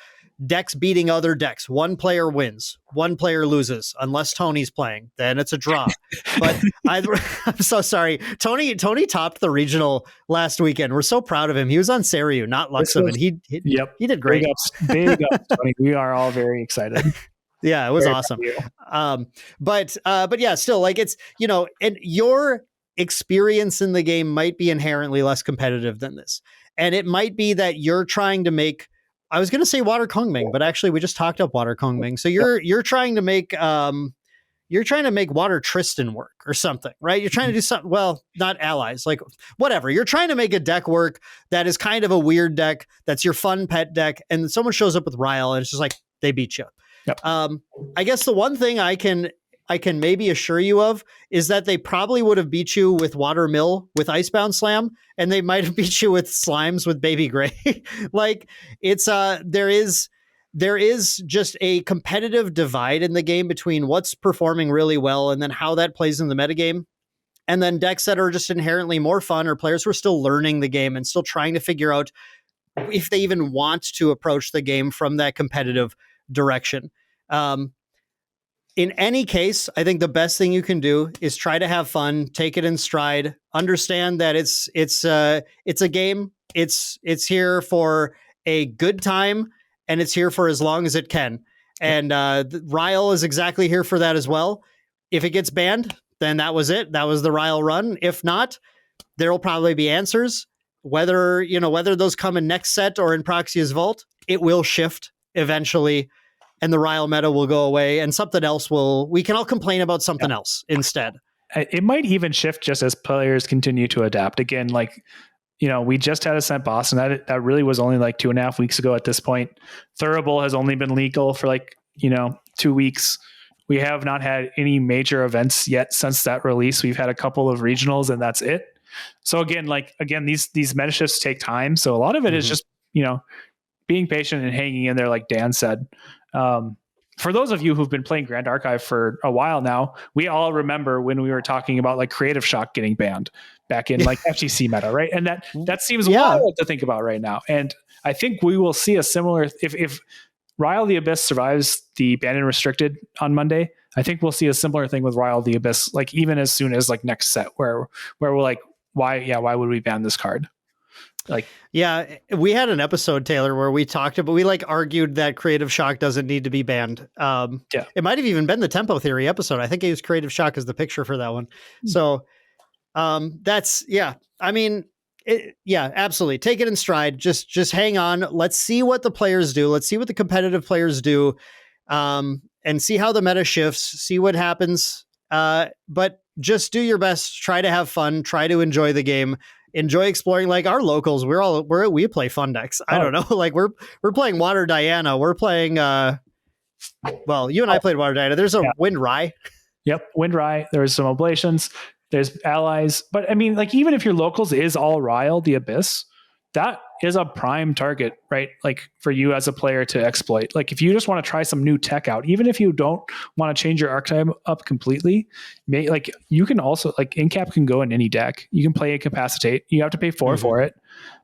decks beating other decks. One player wins, one player loses, unless Tony's playing. Then it's a draw. But I'm so sorry. Tony topped the regional last weekend. We're so proud of him. He was on Saryu, not Luxem, and he did great. Big ups, Tony. We are all very excited. Yeah, it was awesome. But yeah, still, like, it's, and your experience in the game might be inherently less competitive than this. And it might be that you're trying to make, I was going to say Water Kongming, but actually we just talked up Water Kongming. So you're trying to make Water Tristan work or something, right? You're trying to do something, well, not allies, like whatever. You're trying to make a deck work that is kind of a weird deck, that's your fun pet deck, and someone shows up with Rile and it's just like, they beat you. Yep. I guess the one thing I can maybe assure you of is that they probably would have beat you with Water Mill with Icebound Slam, and they might have beat you with Slimes with Baby Gray. Like, it's there is just a competitive divide in the game between what's performing really well and then how that plays in the metagame. And then decks that are just inherently more fun, or players who are still learning the game and still trying to figure out if they even want to approach the game from that competitive direction. In any case, I think the best thing you can do is try to have fun, take it in stride, understand that it's a game. It's here for a good time, and it's here for as long as it can. And Rile is exactly here for that as well. If it gets banned, then that was it. That was the Rile run. If not, there'll probably be answers. Whether those come in next set or in Proxia's Vault, it will shift eventually, and the Rile meta will go away, and something else we can all complain about something else instead. It might even shift just as players continue to adapt. Again, like, we just had a Scent Boss, and that really was only like 2.5 weeks ago at this point. Thurible has only been legal for 2 weeks. We have not had any major events yet since that release. We've had a couple of regionals, and that's it. So again, these meta shifts take time. So a lot of it is just, being patient and hanging in there, like Dan said. For those of you who've been playing Grand Archive for a while now, we all remember when we were talking about like Creative Shock getting banned back in like FGC meta, right? And that seems wild to think about right now. And I think we will see a similar, if Rile the Abyss survives the ban and restricted on Monday, I think we'll see a similar thing with Rile the Abyss, like even as soon as like next set, where we're like, why would we ban this card? Like, yeah, we had an episode, Taylor, where we talked about, we like argued that Creative Shock doesn't need to be banned. It might have even been the Tempo Theory episode. I think I used Creative Shock as the picture for that one. So that's, yeah, I mean, yeah, absolutely. Take it in stride. Just hang on. Let's see what the players do. Let's see what the competitive players do. And see how the meta shifts, see what happens. But just do your best. Try to have fun. Try to enjoy the game. Enjoy exploring. Like our locals, we play fun decks. I don't know. Like we're playing Water Diana. We're playing. Well, you and I played Water Diana. There's a Wind Rile. Yep, Wind Rile. There's some Oblations. There's allies. But I mean, like even if your locals is all Rile, the Abyss, that is a prime target, right? Like for you as a player to exploit. Like if you just want to try some new tech out, even if you don't want to change your archetype up completely, like you can also, like Incap can go in any deck. You can play Incapacitate. You have to pay 4 for it.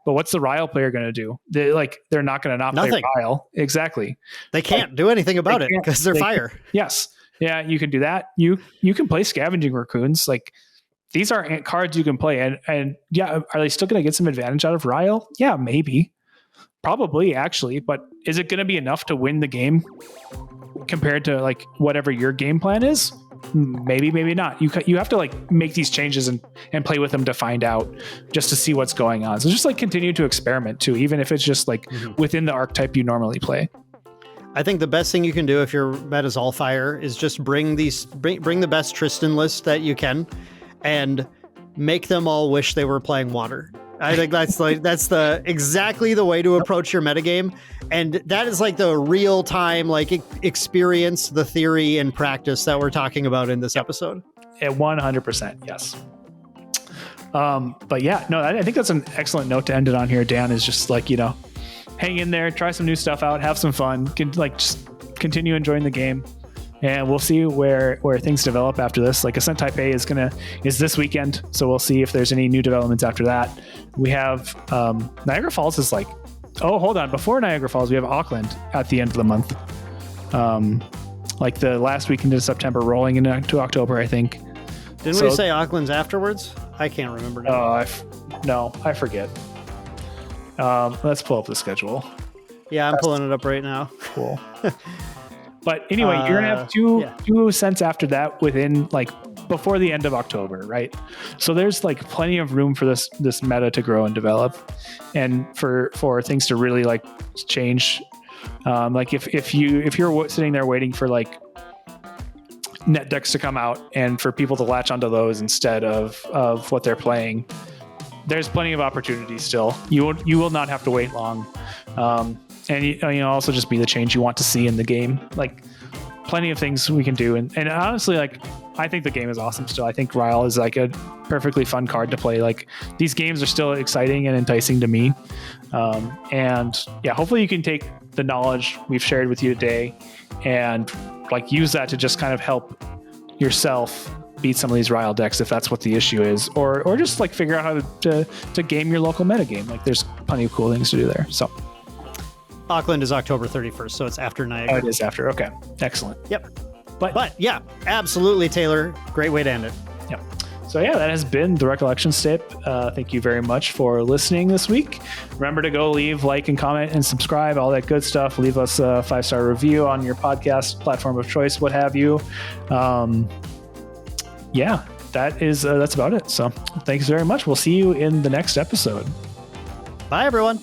But what's the Rile player going to do? They're not going to not play Rile. Exactly. They can't do anything about it because they're fire. Yes. Yeah, you can do that. You can play Scavenging Raccoons. Like these are cards you can play. And yeah, are they still going to get some advantage out of Rile? Yeah, maybe. Probably, actually. But is it going to be enough to win the game compared to like whatever your game plan is? Maybe, maybe not. You have to like make these changes and play with them to find out, just to see what's going on. So just like continue to experiment too, even if it's just like within the archetype you normally play. I think the best thing you can do if your meta's all fire is just bring the best Tristan list that you can and make them all wish they were playing Water. I think that's exactly the way to approach your metagame. And that is like the real time, like experience, the theory and practice that we're talking about in this episode. At 100%. Yes. But yeah, no, I think that's an excellent note to end it on here. Dan, is just like, hang in there, try some new stuff out, have some fun, just continue enjoying the game. And we'll see where things develop after this. Like Ascent Taipei is this weekend, so we'll see if there's any new developments after that. We have Niagara Falls is like, oh, hold on. Before Niagara Falls, we have Auckland at the end of the month. Like the last weekend of September, rolling into October, I think. Didn't we say Auckland's afterwards? I can't remember now. No, I forget. Let's pull up the schedule. Yeah, I'm pulling it up right now. Cool. But anyway, you're gonna have two Ascents after that within like before the end of October, right? So there's like plenty of room for this meta to grow and develop, and for things to really like change. Like if you're sitting there waiting for like net decks to come out and for people to latch onto those instead of what they're playing, there's plenty of opportunities still. You will not have to wait long. And also just be the change you want to see in the game. Like plenty of things we can do. And honestly, like I think the game is awesome still. I think Rile is like a perfectly fun card to play. Like these games are still exciting and enticing to me. And yeah, hopefully you can take the knowledge we've shared with you today and like use that to just kind of help yourself beat some of these Rile decks if that's what the issue is, or just like figure out how to game your local metagame. Like there's plenty of cool things to do there. So Auckland is October 31st, so it's after Niagara. Oh, it is after. Okay, excellent. Yep. But yeah, absolutely, Taylor. Great way to end it. Yep. So yeah, that has been the Recollection Step. Thank you very much for listening this week. Remember to go leave, like, and comment, and subscribe, all that good stuff. Leave us a 5-star review on your podcast platform of choice, what have you. Yeah, that's about it. So thanks very much. We'll see you in the next episode. Bye, everyone.